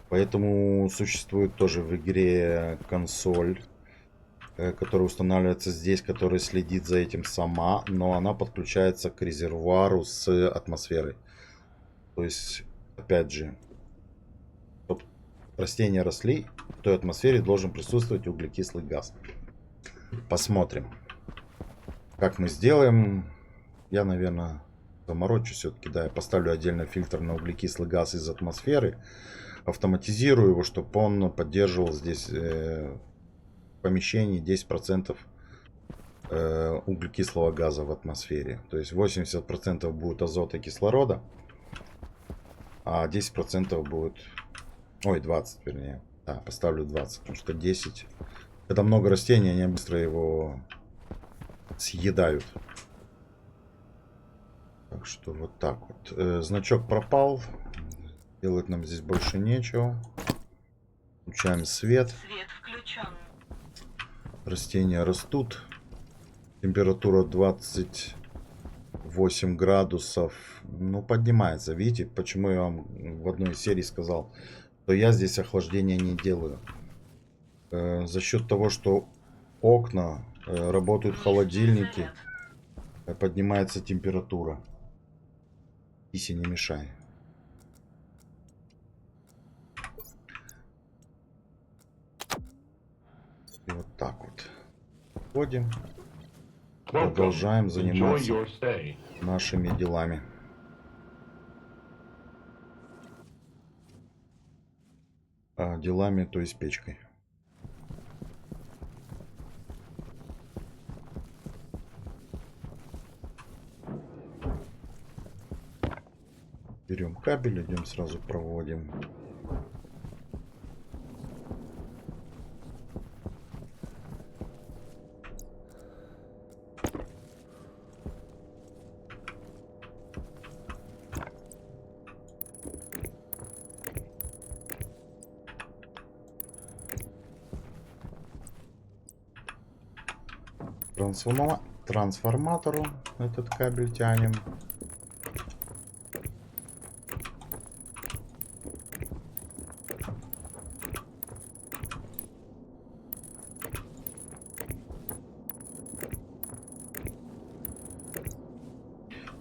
Поэтому существует тоже в игре консоль, которая устанавливается здесь, которая следит за этим сама, но она подключается к резервуару с атмосферой. То есть... Опять же, чтобы растения росли, в той атмосфере должен присутствовать углекислый газ. Посмотрим, как мы сделаем. Я, наверное, заморочу все-таки. Да, я поставлю отдельно фильтр на углекислый газ из атмосферы. Автоматизирую его, чтобы он поддерживал здесь в помещении 10% углекислого газа в атмосфере. То есть 80% будет азота и кислорода. А 10% будет... Ой, 20, вернее. Да, поставлю 20, потому что 10... Когда много растений, они быстро его съедают. Так что вот так вот. Значок пропал. Делать нам здесь больше нечего. Включаем свет. Свет включен. Растения растут. Температура 28 градусов. Ну, поднимается. Видите, почему я вам в одной из серий сказал, что я здесь охлаждения не делаю. За счет того, что окна, работают холодильники, поднимается температура. Иси, не мешай. И вот так вот. Входим. Продолжаем заниматься нашими делами. делами, то есть печкой. Берем кабель, идем сразу проводим. Трансформатору этот кабель тянем.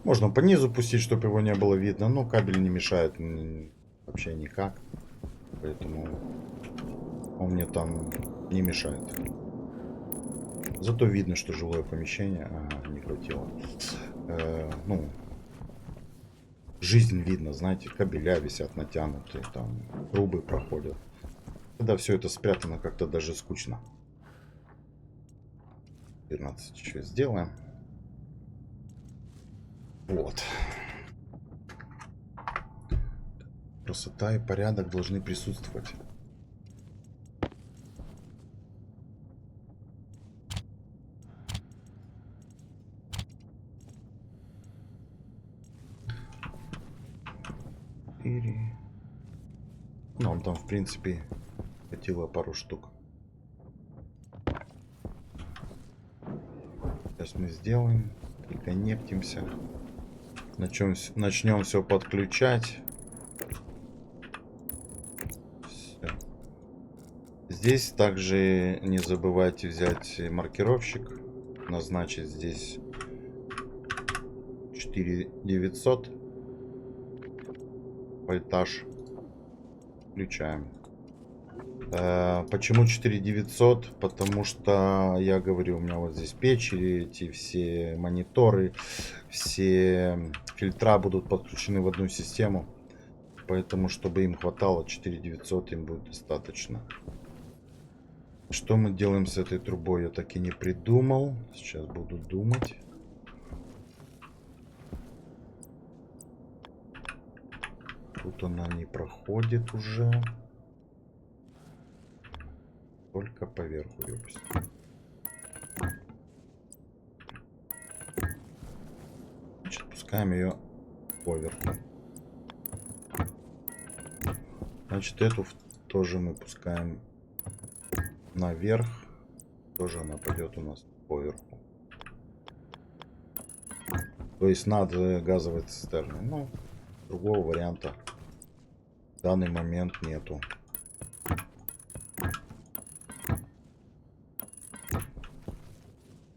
Можно по низу пустить, чтобы его не было видно, но кабель не мешает вообще никак. Поэтому он мне там не мешает. Зато видно, что жилое помещение. Ага, не хватило. Ну, жизнь видно, знаете, кабеля висят натянутые, там трубы проходят. Когда все это спрятано, как-то даже скучно. 15 еще сделаем. Вот. Красота и порядок должны присутствовать. Нам там, в принципе, хватило пару штук. Сейчас мы сделаем, приконнектимся, начнем все подключать. Всё. Здесь также не забывайте взять маркировщик, назначить здесь 4900 вольтаж. Включаем. Почему 4900? Потому что, я говорю, у меня вот здесь печь, эти все мониторы, все фильтра будут подключены в одну систему. Поэтому, чтобы им хватало, 4900 им будет достаточно. Что мы делаем с этой трубой, я так и не придумал. Сейчас буду думать. Тут она не проходит уже. Только поверху ее пустим. Значит, пускаем ее поверху. Значит, эту тоже мы пускаем наверх. Тоже она пойдет у нас поверху. То есть над газовой цистерной. Ну, другого варианта в данный момент нету.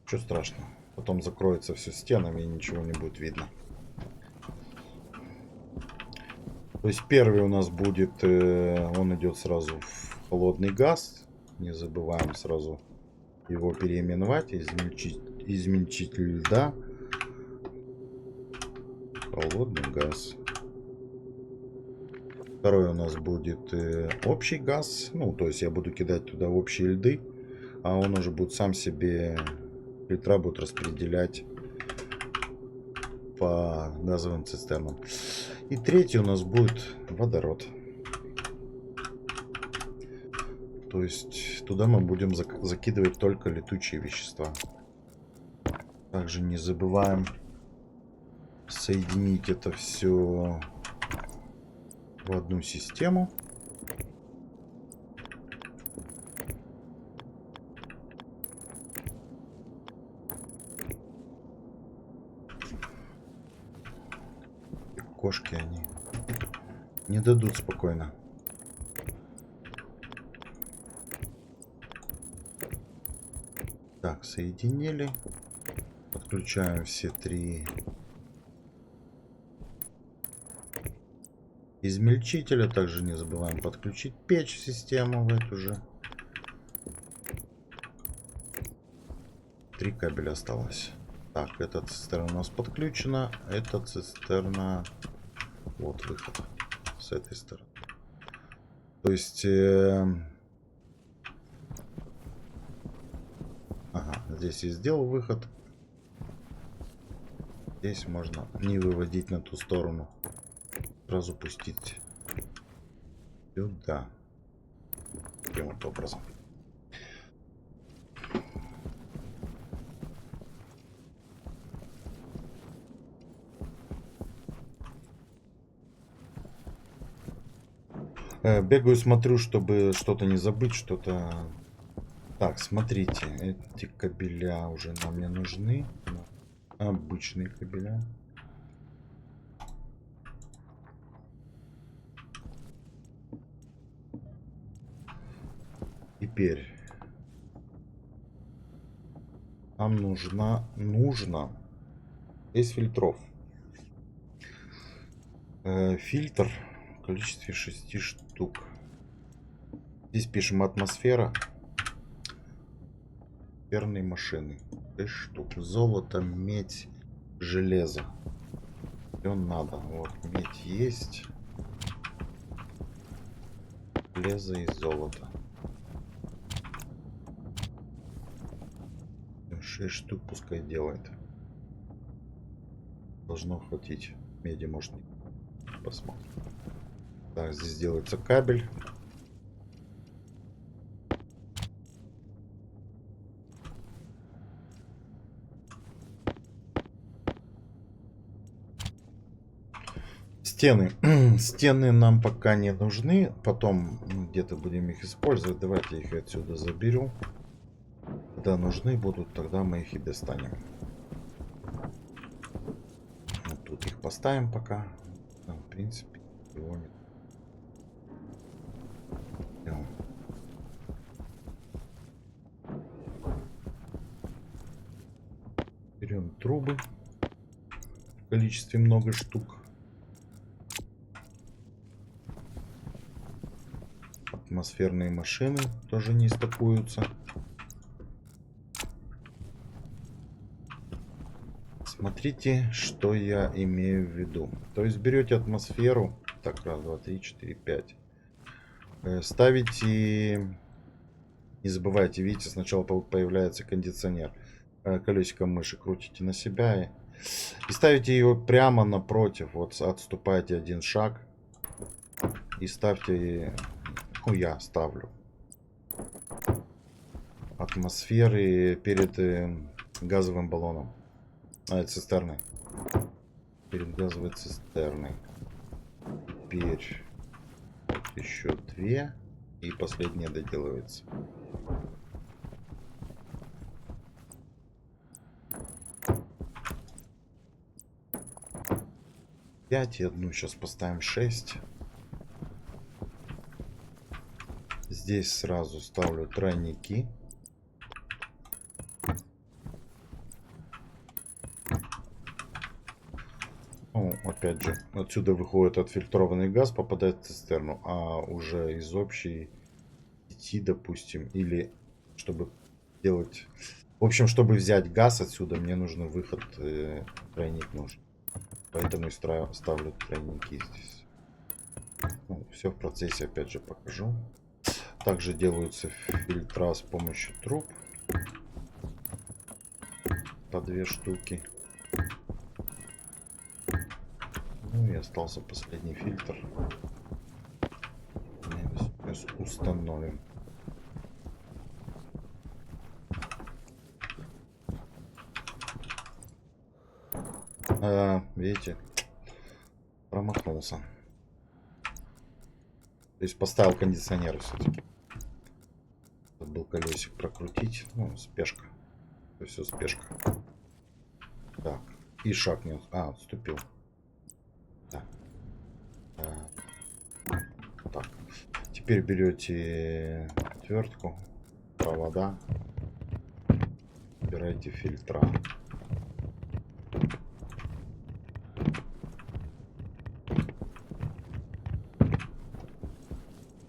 Ничего страшного. Потом закроется все стенами и ничего не будет видно. То есть первый у нас будет, он идет сразу в холодный газ. Не забываем сразу его переименовать. Измельчитель льда. Холодный газ. Второй у нас будет общий газ. Ну, то есть я буду кидать туда общие льды. А он уже будет сам себе, фильтра будут распределять по газовым цистернам. И третий у нас будет водород. То есть туда мы будем закидывать только летучие вещества. Также не забываем соединить это все в одну систему. Кошки они не дадут спокойно. Так, соединили. Подключаем все три измельчителя. Также не забываем подключить печь в систему в эту же. 3 кабеля осталось. Так, эта цистерна у нас подключена. Эта цистерна... Вот выход с этой стороны. То есть... Ага, здесь я сделал выход. Здесь можно не выводить на ту сторону. Сразу пустить сюда. Таким вот образом. Бегаю, смотрю, чтобы что-то не забыть, что-то... Так, смотрите, эти кабеля уже нам не нужны. Обычные кабеля. Теперь нам нужно из фильтров. Фильтр в количестве 6 штук. Здесь пишем атмосфера. Атмосферные машины. 6 штук. Золото, медь, железо. Все надо. Вот, медь есть. Железо и золото. 6 штук пускай делает. Должно хватить. Меди может не. Посмотрим. Так, здесь делается кабель. Стены. Стены нам пока не нужны. Потом где-то будем их использовать. Давайте их отсюда заберу. Когда нужны будут, тогда мы их и достанем. Вот тут их поставим пока. Там, в принципе, его нет. Берем трубы. В количестве много штук. Атмосферные машины тоже не стыкуются. Смотрите, что я имею в виду. То есть берете атмосферу. Так, раз, два, три, четыре, пять. Ставите. Не забывайте, видите, сначала появляется кондиционер. Колесиком мыши крутите на себя. И ставите его прямо напротив. Вот отступайте один шаг. И ставьте... Ну, я ставлю. Атмосферы перед газовым баллоном. Цистерной. Перед газовой цистерной. Теперь вот еще 2. И последняя доделывается. Пять и одну сейчас поставим 6. Здесь сразу ставлю тройники. Ну, опять же, отсюда выходит отфильтрованный газ, попадает в цистерну, а уже из общей сети, допустим, или чтобы делать... В общем, чтобы взять газ отсюда, мне нужен выход, тройник нужен. Поэтому и ставлю тройники здесь. Ну, все в процессе, опять же, покажу. Также делаются фильтра с помощью труб. По 2 штуки. Ну и остался последний фильтр. Мы его сейчас установим. Видите, промахнулся. То есть поставил кондиционер все-таки. Был колесик прокрутить. Ну, спешка. Это все спешка. Так. И шаг не... отступил. Да. Так. Теперь берете отвертку, провода. Убираете фильтра.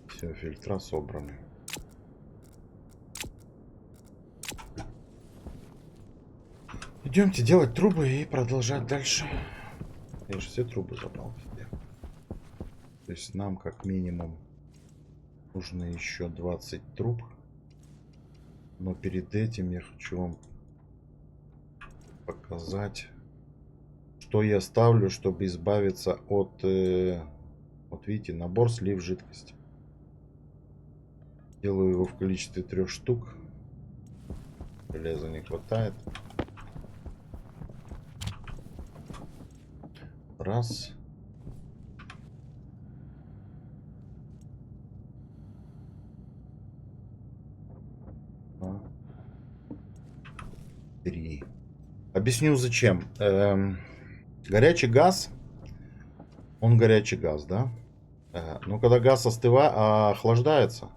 Все, фильтра собраны. Идемте делать трубы и продолжать дальше. Я же все трубы забрал везде. То есть нам как минимум Нужно еще 20 труб. Но перед этим я хочу вам показать, что я ставлю, чтобы избавиться от... вот видите, набор слив жидкости. Делаю его в количестве 3 штук. Железа не хватает. Раз. Два. 3. Объясню зачем. Горячий газ. Он горячий газ, да? Но когда газ остывает, охлаждается.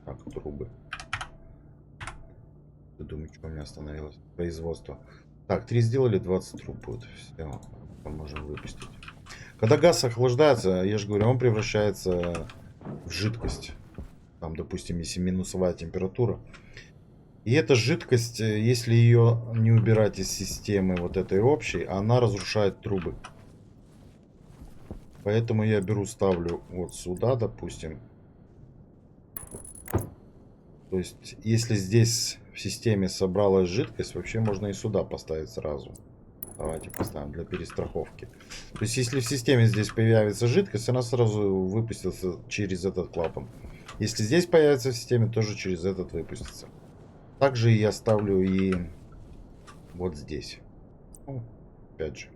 Так, трубы. Я думаю, что у меня остановилось? Производство. Так, 3 сделали, 20 труб будет. Все, можем выпустить. Когда газ охлаждается, я же говорю, он превращается в жидкость. Там, допустим, если минусовая температура. И эта жидкость, если ее не убирать из системы вот этой общей, она разрушает трубы. Поэтому я беру, ставлю вот сюда, допустим. То есть, если здесь в системе собралась жидкость, вообще можно и сюда поставить сразу. Давайте поставим для перестраховки. То есть, если в системе здесь появится жидкость, она сразу выпустится через этот клапан. Если здесь появится в системе, тоже через этот выпустится. Также я ставлю и вот здесь. Ну, опять же.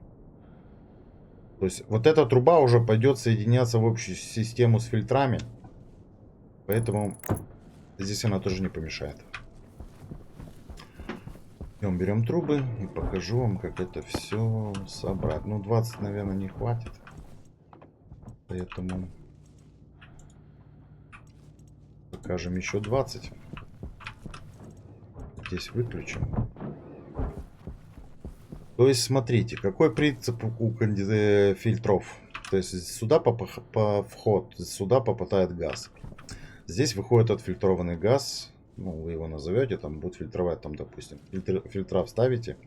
То есть, вот эта труба уже пойдет соединяться в общую систему с фильтрами. Поэтому здесь она тоже не помешает. Берем трубы и покажу вам, как это все собрать. Ну, 20, наверное, не хватит. Поэтому покажем еще 20. Здесь выключим. То есть, смотрите, какой принцип у фильтров. То есть, сюда сюда попадает газ. Здесь выходит отфильтрованный газ. Ну, вы его назовете, там будет фильтровать, там, допустим, фильтра вставите,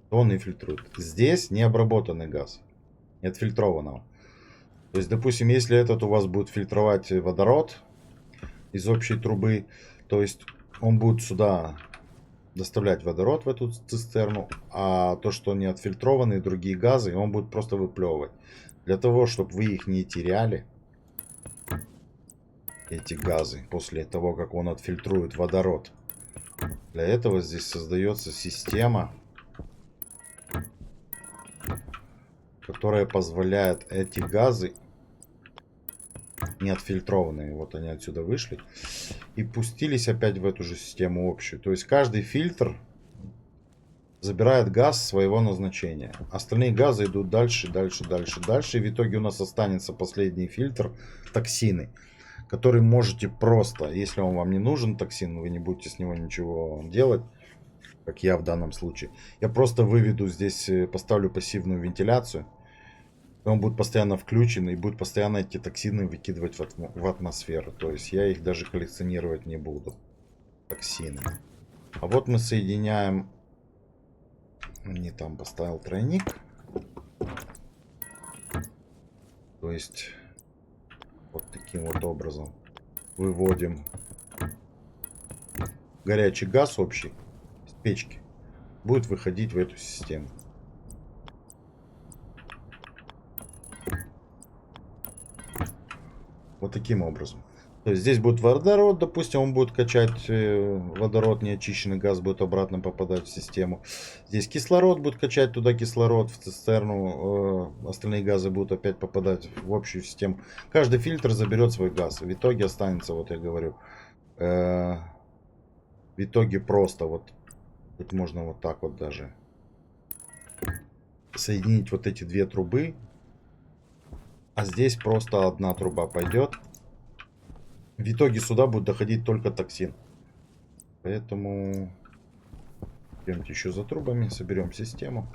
то он и фильтрует. Здесь необработанный газ, не отфильтрованного. То есть, допустим, если этот у вас будет фильтровать водород из общей трубы, то есть он будет сюда доставлять водород в эту цистерну, а то, что не отфильтрованные другие газы, он будет просто выплевывать. Для того, чтобы вы их не теряли, эти газы, после того, как он отфильтрует водород. Для этого здесь создается система, которая позволяет эти газы, не отфильтрованные, вот они отсюда вышли, и пустились опять в эту же систему общую. То есть каждый фильтр забирает газ своего назначения. Остальные газы идут дальше, дальше, дальше, дальше. И в итоге у нас останется последний фильтр, токсины, который можете просто, если он вам не нужен, токсин, вы не будете с него ничего делать, как я в данном случае. Я просто выведу здесь, поставлю пассивную вентиляцию. И он будет постоянно включен и будет постоянно эти токсины выкидывать в атмосферу. То есть я их даже коллекционировать не буду. Токсины. А вот мы соединяем... Не там поставил тройник. То есть... Вот таким вот образом выводим горячий газ общий с печки. Будет выходить в эту систему. Вот таким образом. То есть здесь будет водород, допустим, он будет качать водород, неочищенный газ будет обратно попадать в систему. Здесь кислород будет качать туда кислород в цистерну, остальные газы будут опять попадать в общую систему. Каждый фильтр заберет свой газ. В итоге останется, вот я говорю, в итоге просто вот, тут можно вот так вот даже соединить вот эти две трубы. А здесь просто одна труба пойдет. В итоге сюда будет доходить только токсин. Поэтому идемте еще за трубами, соберем систему.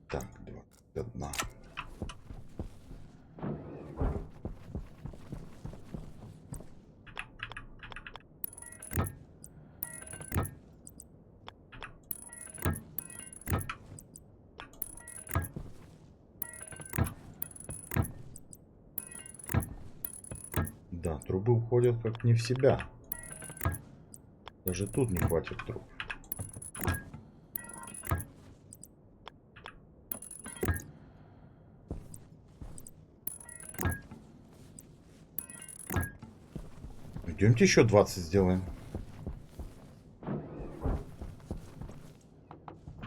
Так, 21. Да, трубы уходят как не в себя. Даже тут не хватит труб. Идемте еще 20 сделаем.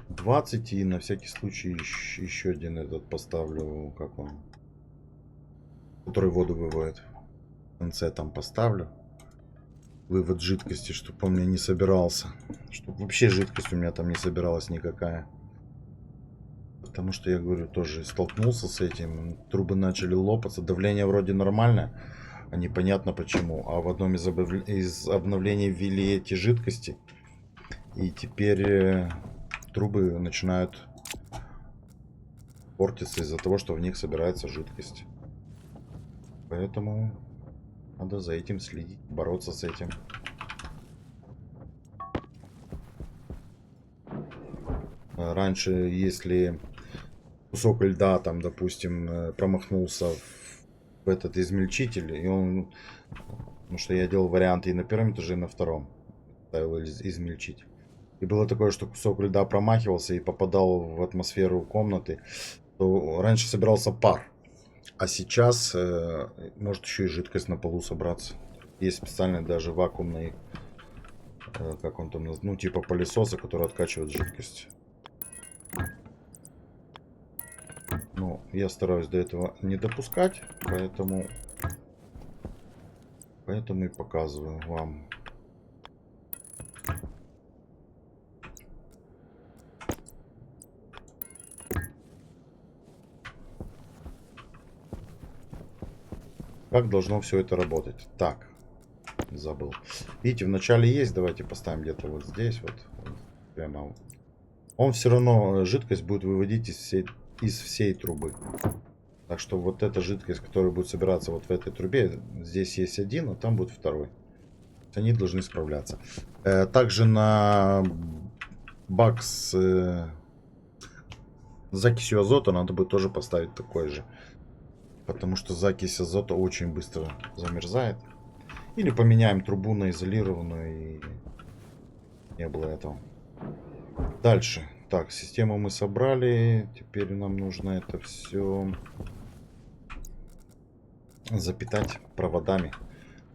20 и на всякий случай еще один этот поставлю, как он, который воду выводит. В конце там поставлю. Вывод жидкости, чтобы он у меня не собирался. Чтобы вообще жидкость у меня там не собиралась никакая. Потому что я говорю, тоже столкнулся с этим. Трубы начали лопаться. Давление вроде нормальное. А непонятно почему. А в одном из обновлений ввели эти жидкости. И теперь трубы начинают портиться из-за того, что в них собирается жидкость. Поэтому надо за этим следить, бороться с этим. Раньше, если кусок льда, там, допустим, промахнулся в этот измельчитель, и он... Потому что я делал варианты и на первом этаже, и на втором. Ставил измельчитель. И было такое, что кусок льда промахивался и попадал в атмосферу комнаты. То раньше собирался пар. А сейчас может еще и жидкость на полу собраться. Есть специальный даже вакуумный, как он там, ну типа пылесоса, который откачивает жидкость. Ну, я стараюсь до этого не допускать, поэтому и показываю вам. Как должно все это работать? Так, забыл. Видите, в начале есть. Давайте поставим где-то вот здесь. Вот прямо. Он все равно жидкость будет выводить из всей трубы. Так что вот эта жидкость, которая будет собираться вот в этой трубе, здесь есть один, а там будет второй. Они должны справляться. Также на бак с закисью азота надо будет тоже поставить такой же. Потому что закись азота очень быстро замерзает. Или поменяем трубу на изолированную, и не было этого. Дальше. Так, систему мы собрали. Теперь нам нужно это все запитать проводами.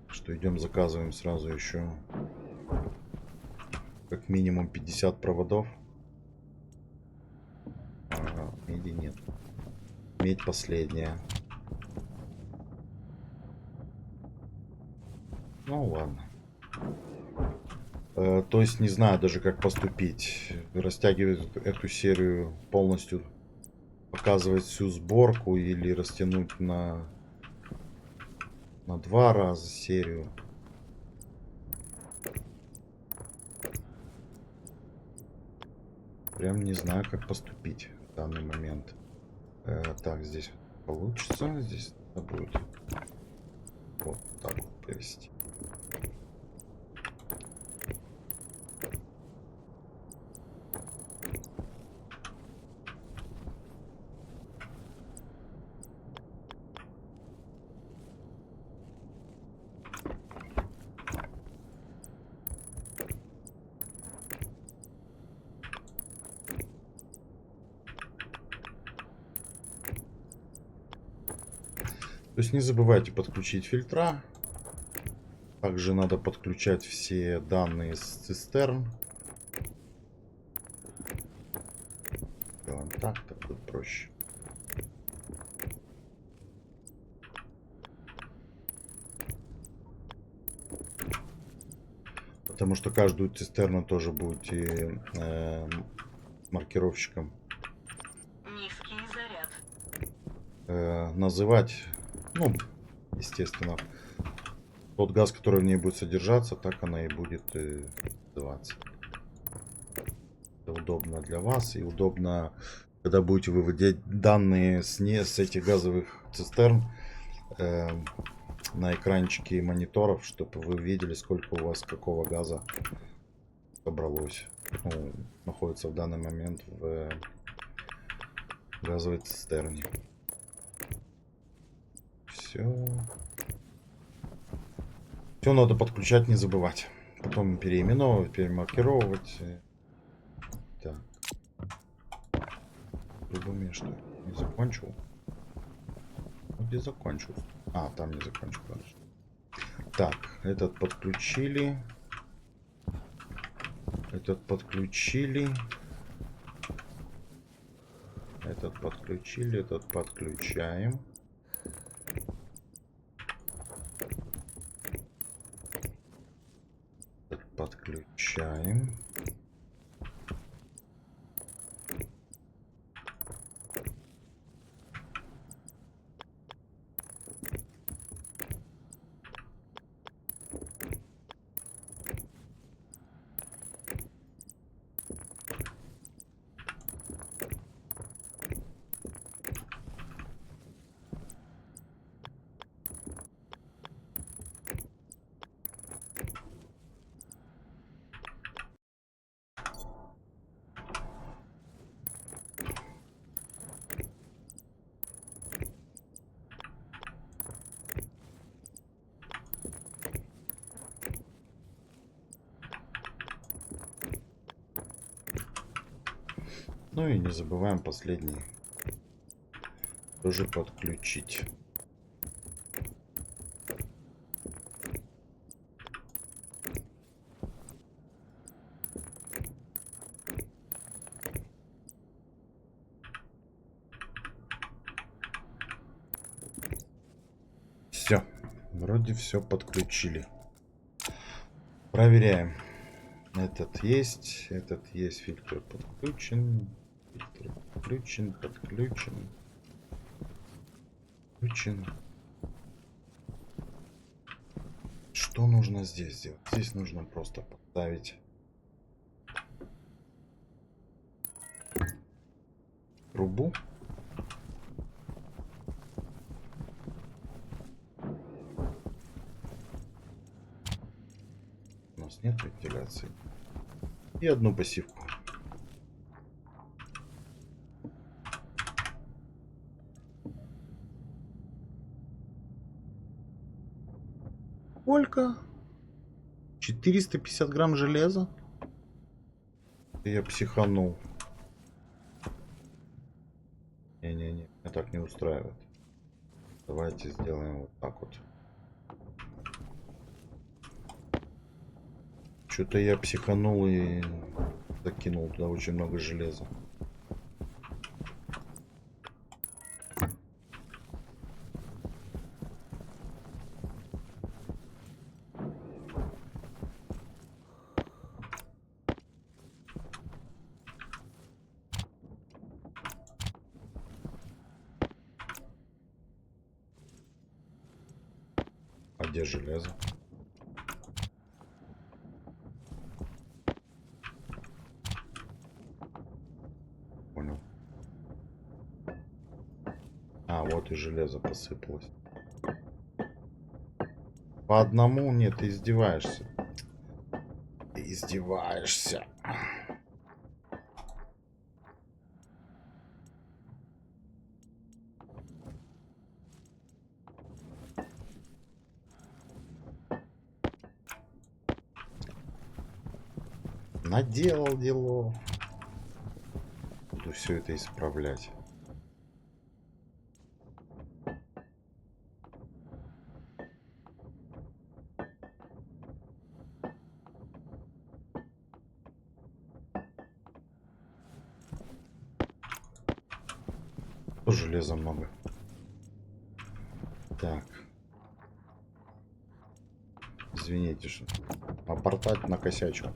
Что идем, заказываем сразу еще как минимум 50 проводов. Ага, меди нет. Медь последняя. Ну ладно. То есть не знаю даже как поступить. Растягивать эту серию полностью, показывать всю сборку, или растянуть на 2 раза серию. Прям не знаю как поступить в данный момент. Так, здесь получится. Здесь будет вот так вот провести. То есть не забывайте подключить фильтра. Также надо подключать все данные с цистерн. Делаем так будет проще. Потому что каждую цистерну тоже будете маркировщиком Низкий заряд. называть, ну, естественно, тот газ, который в ней будет содержаться, так она и будет называться. Это удобно для вас и удобно, когда будете выводить данные с этих газовых цистерн на экранчике мониторов, чтобы вы видели, сколько у вас какого газа собралось, ну, находится в данный момент в газовой цистерне. Все. Все надо подключать, не забывать. Потом переименовывать, перемаркировывать. Так. Думаю, что не закончил. Где закончил? А, там не закончил, короче. Так, этот подключили. Этот подключили. Этот подключили, этот подключаем. Этот подключаем. Ну и не забываем последний тоже подключить. Все, вроде все подключили. Проверяем. Этот есть, фильтр подключен. Фильтр подключен, подключен. Подключен. Что нужно здесь сделать? Здесь нужно просто поставить трубу. У нас нет вентиляции. И одну пассивку. Сколько? 450 грамм железа? Я психанул. Не-не-не, меня так не устраивает. Давайте сделаем вот так вот. Что-то я психанул и закинул туда очень много железа. А где железо? Понял. А, вот и железо посыпалось. По одному? Нет, ты издеваешься. Ты издеваешься. Наделал дело. Буду все это исправлять. Железа много. Так. Извините, что апортать накосячил.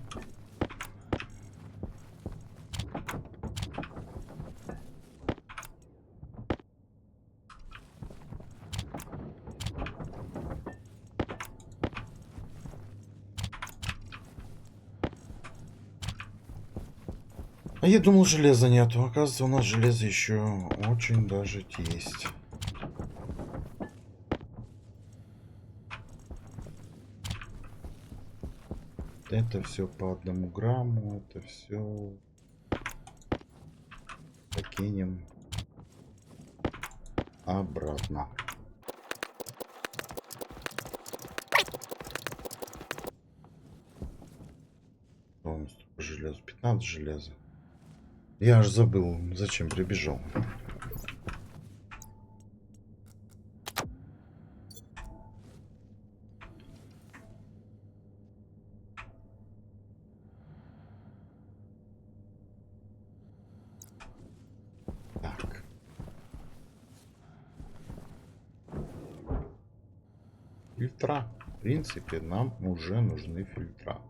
А я думал, железа нету. Оказывается, у нас железо еще очень даже есть. Это все по 1 грамму. Это все закинем обратно. железа? 15 железа. Я аж забыл, зачем прибежал. Так. Фильтра. В принципе, нам уже нужны фильтра.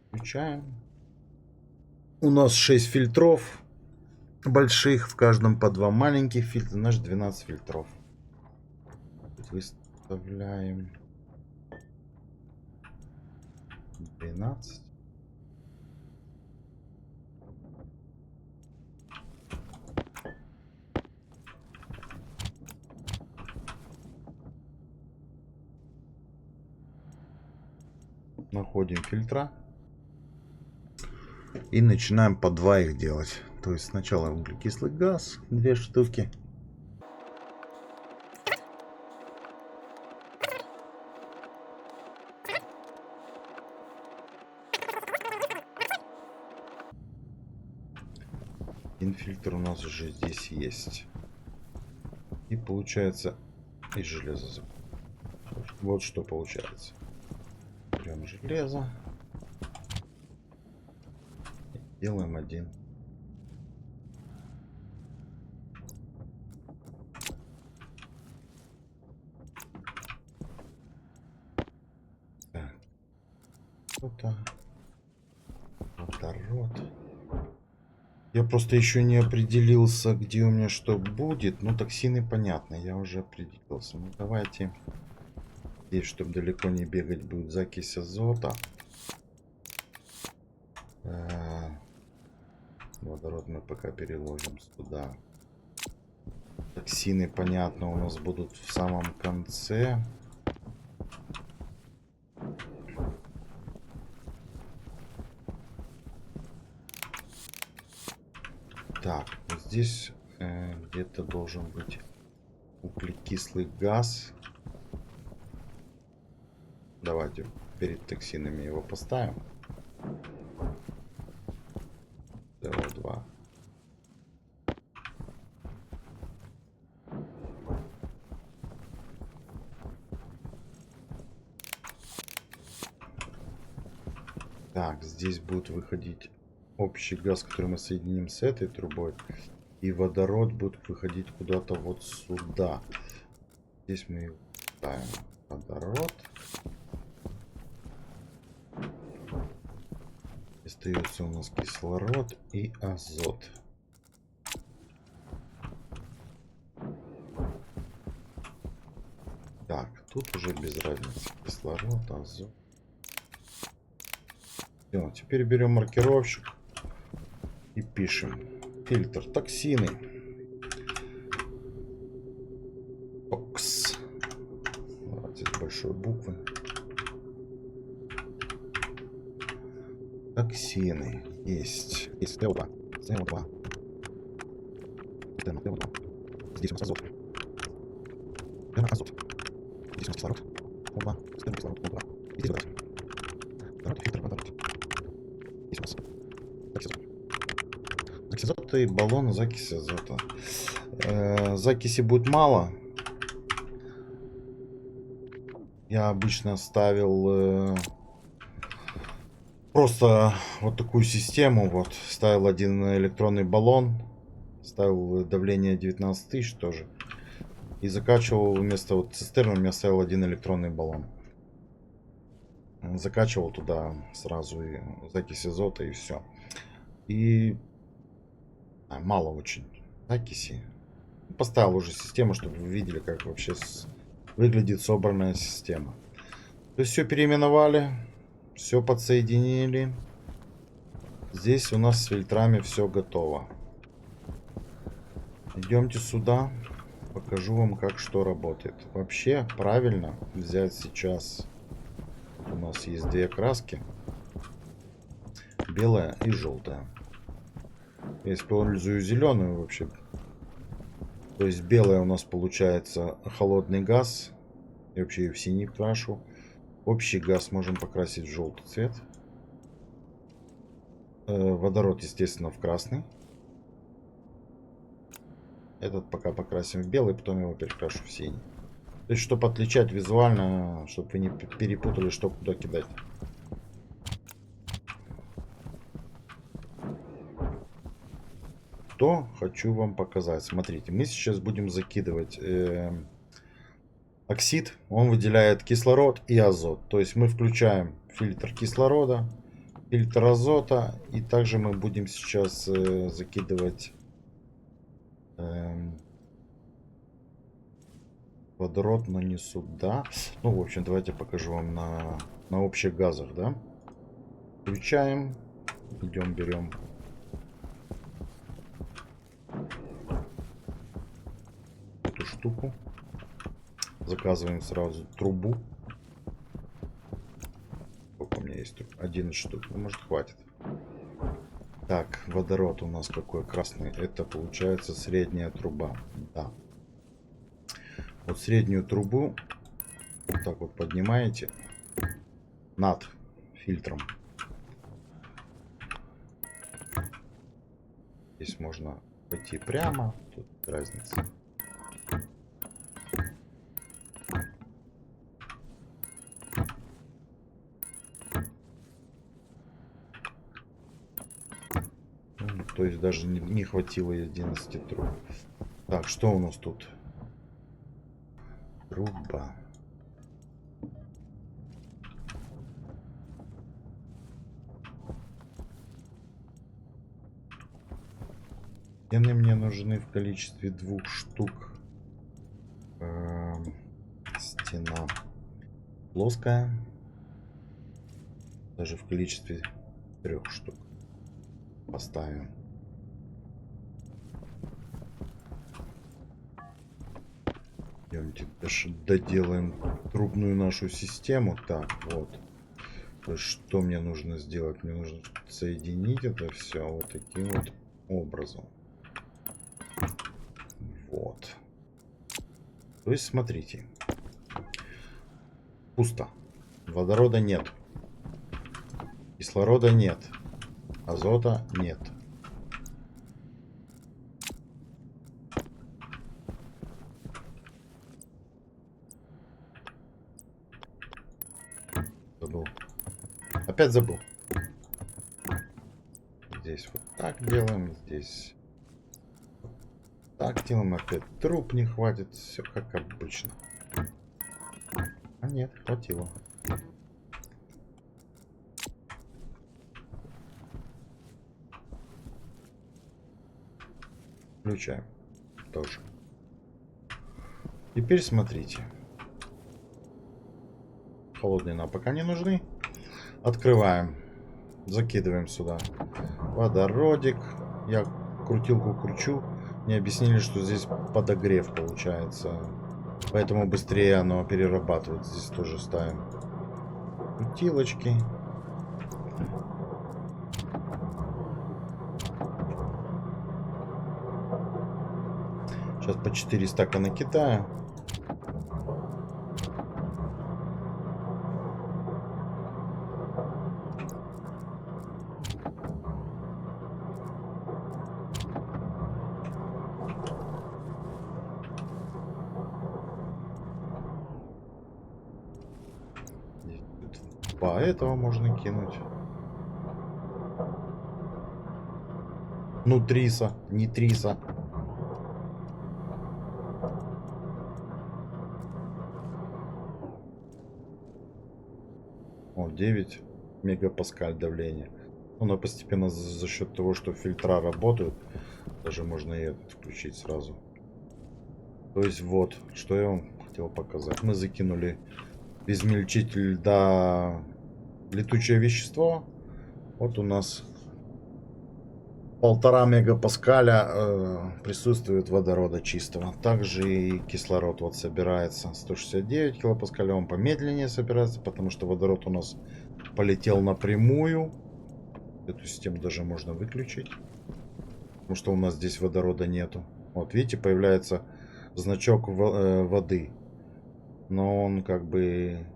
Включаем. У нас 6 фильтров больших, в каждом по 2 маленьких фильтра. Наш 12 фильтров. Выставляем 12. Находим фильтра и начинаем по 2 их делать. То есть сначала углекислый газ, 2 штуки. Один фильтр у нас уже здесь есть. И получается из железа. Вот что получается. Берем железо. Делаем один. Так. Вот-то. Водород. Я просто еще не определился, где у меня что будет. Ну, токсины понятно, я уже определился. Ну, давайте. Здесь, чтобы далеко не бегать, будет закись азота. Водород мы пока переложим сюда. Токсины, понятно, у нас будут в самом конце. Так, вот здесь где-то должен быть углекислый газ. Давайте перед токсинами его поставим. СО2. Так, здесь будет выходить общий газ, который мы соединим с этой трубой. И водород будет выходить куда-то вот сюда. Здесь мы его ставим. Водород. Остается у нас кислород и азот. Так, тут уже без разницы. Кислород, азот. Все, теперь берем маркировщик и пишем. Фильтр токсины. Окс. Давайте с большой буквы. Токсины. Есть. Есть СО2. СО2. СО2. Здесь у нас азот. Азот. Здесь у нас кислород. O2. Кислород. O2. И здесь водород. Водород, фильтр, водород. Здесь у нас закись азота. Закись азота и баллон закиси азота. Закиси будет мало. Я обычно ставил просто вот такую систему. Вот ставил один электронный баллон, ставил давление 19 тысяч тоже и закачивал вместо вот цистерны. У меня ставил один электронный баллон. Закачивал туда сразу и закись азота и все. И мало очень закиси. Поставил уже систему, чтобы вы видели, как вообще выглядит собранная система. То есть все переименовали, все подсоединили. Здесь у нас с фильтрами все готово. Идемте сюда, покажу вам, как что работает. Вообще правильно взять сейчас. У нас есть две краски, белая и желтая. Я использую зеленую вообще. То есть белая у нас получается холодный газ. Я вообще ее в синий крашу. Общий газ можем покрасить в желтый цвет. Водород, естественно, в красный. Этот пока покрасим в белый, потом его перекрашу в синий. То есть, чтобы отличать визуально, чтобы вы не перепутали, что куда кидать. Что хочу вам показать. Смотрите, мы сейчас будем закидывать оксид. Он выделяет кислород и азот. То есть мы включаем фильтр кислорода, фильтр азота. И также мы будем сейчас закидывать водород, но не сюда. Ну, в общем, давайте покажу вам на общих газах, да. Включаем. Идем, берем эту штуку. Заказываем сразу трубу. Сколько у меня есть тут? 11 штук. Ну, может, хватит. Так, водород у нас какой красный. Это получается средняя труба. Да. Вот среднюю трубу вот так вот поднимаете над фильтром. Здесь можно пойти прямо. Тут разница. Ну, то есть даже не хватило 11 труб. Так, что у нас тут? Труба. Стены мне нужны в количестве 2 штук. Стена плоская. Даже в количестве 3 штук. Поставим. Идемте доделаем трубную нашу систему. Так, вот. То есть, что мне нужно сделать? Мне нужно соединить это все вот таким вот образом. Вот. То есть, смотрите. Пусто. Водорода нет. Кислорода нет. Азота нет. Забыл. Опять забыл. Здесь вот так делаем. Здесь так делаем. Опять труб не хватит. Все как обычно. А нет, хватило. Включаем. Тоже. Теперь смотрите. Холодные нам пока не нужны. Открываем. Закидываем сюда водородик. Я крутилку кручу. Мне объяснили, что здесь подогрев получается. Поэтому быстрее оно перерабатывает. Здесь тоже ставим крутилочки. Сейчас по 4 стака накидаю. По этого можно кинуть. Ну, триса, не триса. О, 9 мегапаскаль давление. Но постепенно за счет того, что фильтра работают, даже можно и этот включить сразу. То есть вот, что я вам хотел показать. Мы закинули измельчитель льда, летучее вещество. Вот у нас 1,5 мегапаскаля присутствует водорода чистого. Также и кислород вот собирается 169 килопаскаля. Он помедленнее собирается, потому что водород у нас полетел напрямую. Эту систему даже можно выключить, потому что у нас здесь водорода нету. Вот видите, появляется значок воды, но он как бы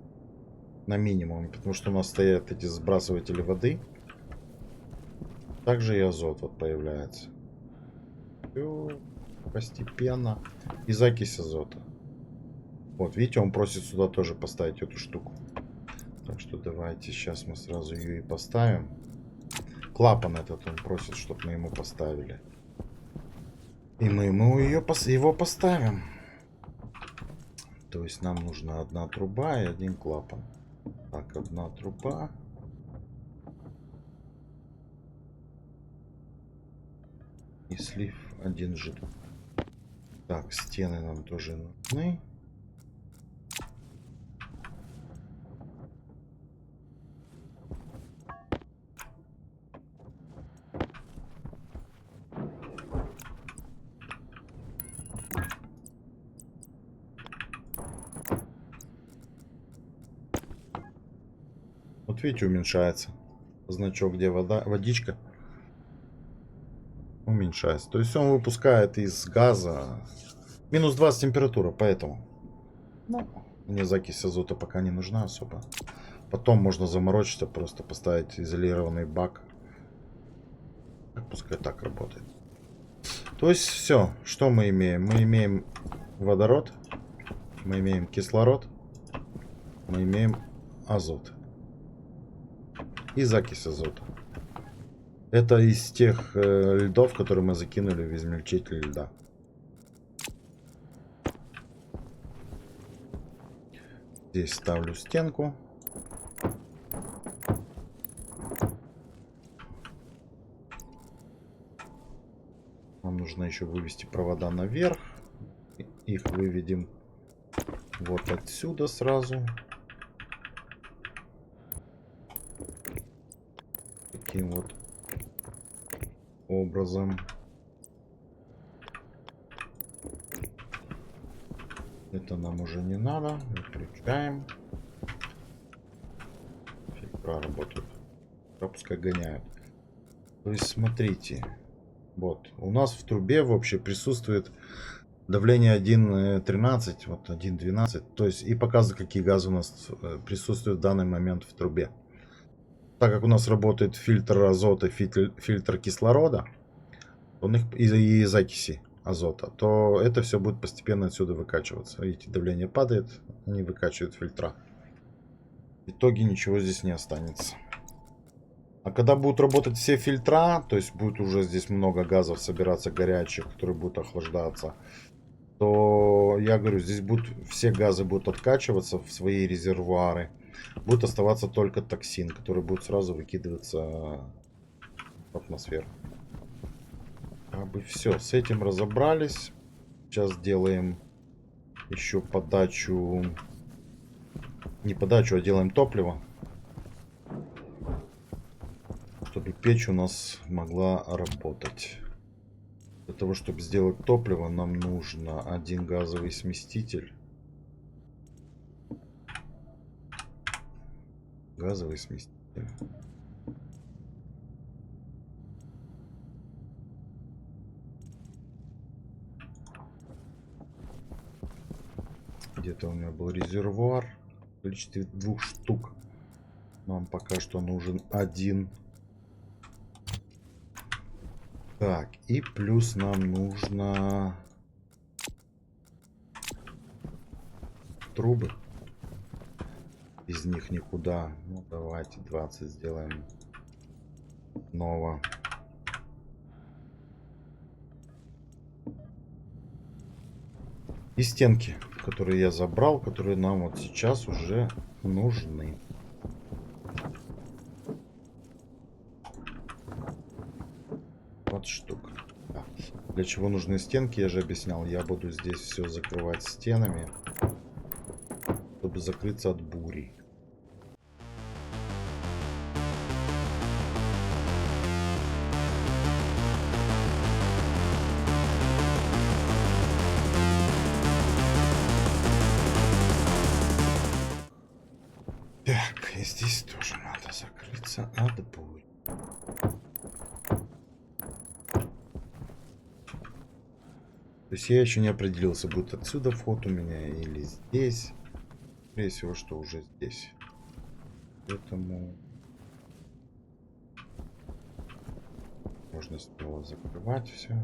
на минимуме, потому что у нас стоят эти сбрасыватели воды. Также и азот вот появляется. Всё постепенно. И закись азота. Вот, видите, он просит сюда тоже поставить эту штуку. Так что давайте сейчас мы сразу ее и поставим. Клапан этот он просит, чтобы мы ему поставили. И мы ему его поставим. То есть нам нужна одна труба и один клапан. Так, одна труба. И слив один жид. Так, стены нам тоже нужны. Вот видите, уменьшается значок, где вода, водичка уменьшается. То есть он выпускает из газа минус 20 температура, поэтому мне закись азота пока не нужна особо. Потом можно заморочиться, просто поставить изолированный бак. Пускай так работает. То есть все, что мы имеем? Мы имеем водород, мы имеем кислород, мы имеем азот и закись азота. Это из тех льдов, которые мы закинули в измельчитель льда. Здесь ставлю стенку. Нам нужно еще вывести провода наверх. Их выведем вот отсюда сразу. Таким вот образом. Это нам уже не надо. Выключаем. Фильтра работают. Пускай гоняют. То есть смотрите. Вот. У нас в трубе вообще присутствует давление 1,13, вот 1,12. То есть и показывает, какие газы у нас присутствуют в данный момент в трубе. Так как у нас работает фильтр азота, фильтр кислорода, он их и закиси азота, то это все будет постепенно отсюда выкачиваться. Видите, давление падает, они выкачивают фильтра. В итоге ничего здесь не останется. А когда будут работать все фильтра, то есть будет уже здесь много газов собираться горячих, которые будут охлаждаться, то я говорю, здесь будут все газы будут откачиваться в свои резервуары. Будет оставаться только токсин, который будет сразу выкидываться в атмосферу. Как бы все, с этим разобрались. Сейчас делаем еще подачу. Не подачу, а делаем топливо. Чтобы печь у нас могла работать. Для того, чтобы сделать топливо, нам нужно один газовый сместитель. Газовый сместитель. Где-то у меня был резервуар в количестве 2 штук. Нам пока что нужен один. Так, и плюс нам нужно трубы. Из них никуда. Ну, давайте 20 сделаем. Ново. И стенки, которые я забрал, которые нам вот сейчас уже нужны. Вот штука. Да. Для чего нужны стенки, я же объяснял. Я буду здесь все закрывать стенами, чтобы закрыться от бури. Так, и здесь тоже надо закрыться от бури. То есть я еще не определился, будет отсюда вход у меня или здесь. Скорее всего, что уже здесь. Поэтому Можно снова закрывать все.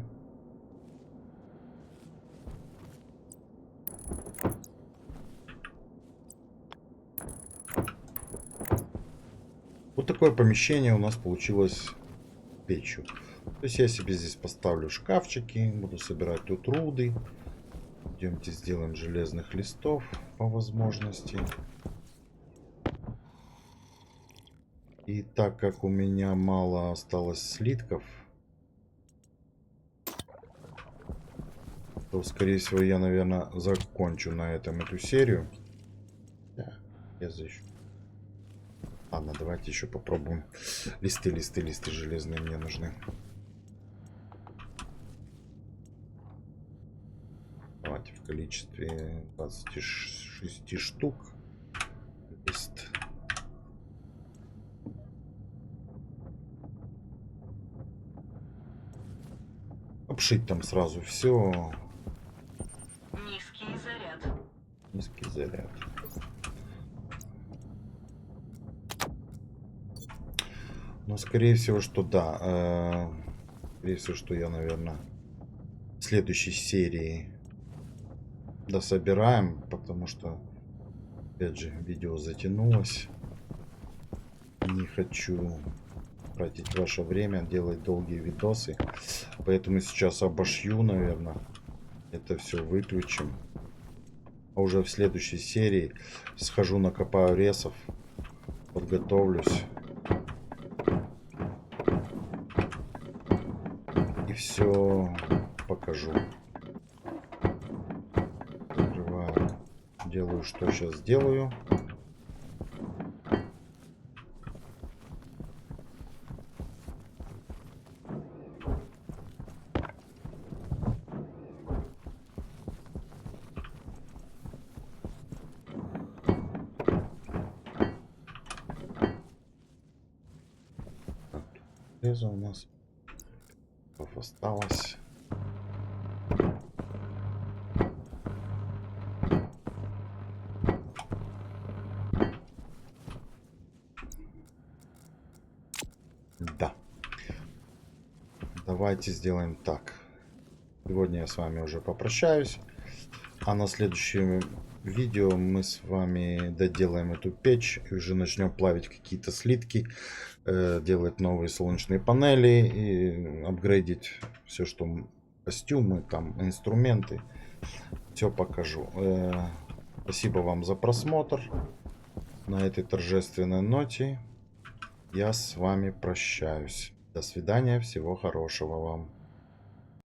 Вот такое помещение у нас получилось печью. То есть я себе здесь поставлю шкафчики, буду собирать тут руды. Идемте сделаем железных листов по возможности. И так как у меня мало осталось слитков, то, скорее всего, я, наверное, закончу на этом эту серию. Да, я защищу. Ладно, давайте еще попробуем. Листы железные мне нужны. Давайте в количестве 26 штук. Лист. Обшить там сразу все. Низкий заряд. Низкий заряд. Но скорее всего, что да. Скорее всего, что я, наверное, в следующей серии дособираем, потому что, опять же, видео затянулось. Не хочу тратить ваше время, делать долгие видосы. Поэтому сейчас обошью, наверное. Это все выключим. А уже в следующей серии схожу, накопаю ресов, подготовлюсь. И все покажу. Открываю. Делаю, что сейчас делаю. Железо у нас осталось. Да. Давайте сделаем так. Сегодня я с вами уже попрощаюсь. А на следующем видео мы с вами доделаем эту печь и уже начнем плавить какие-то слитки, делать новые солнечные панели и апгрейдить все, что костюмы, там инструменты. Все покажу. Спасибо вам за просмотр. На этой торжественной ноте я с вами прощаюсь. До свидания, всего хорошего вам.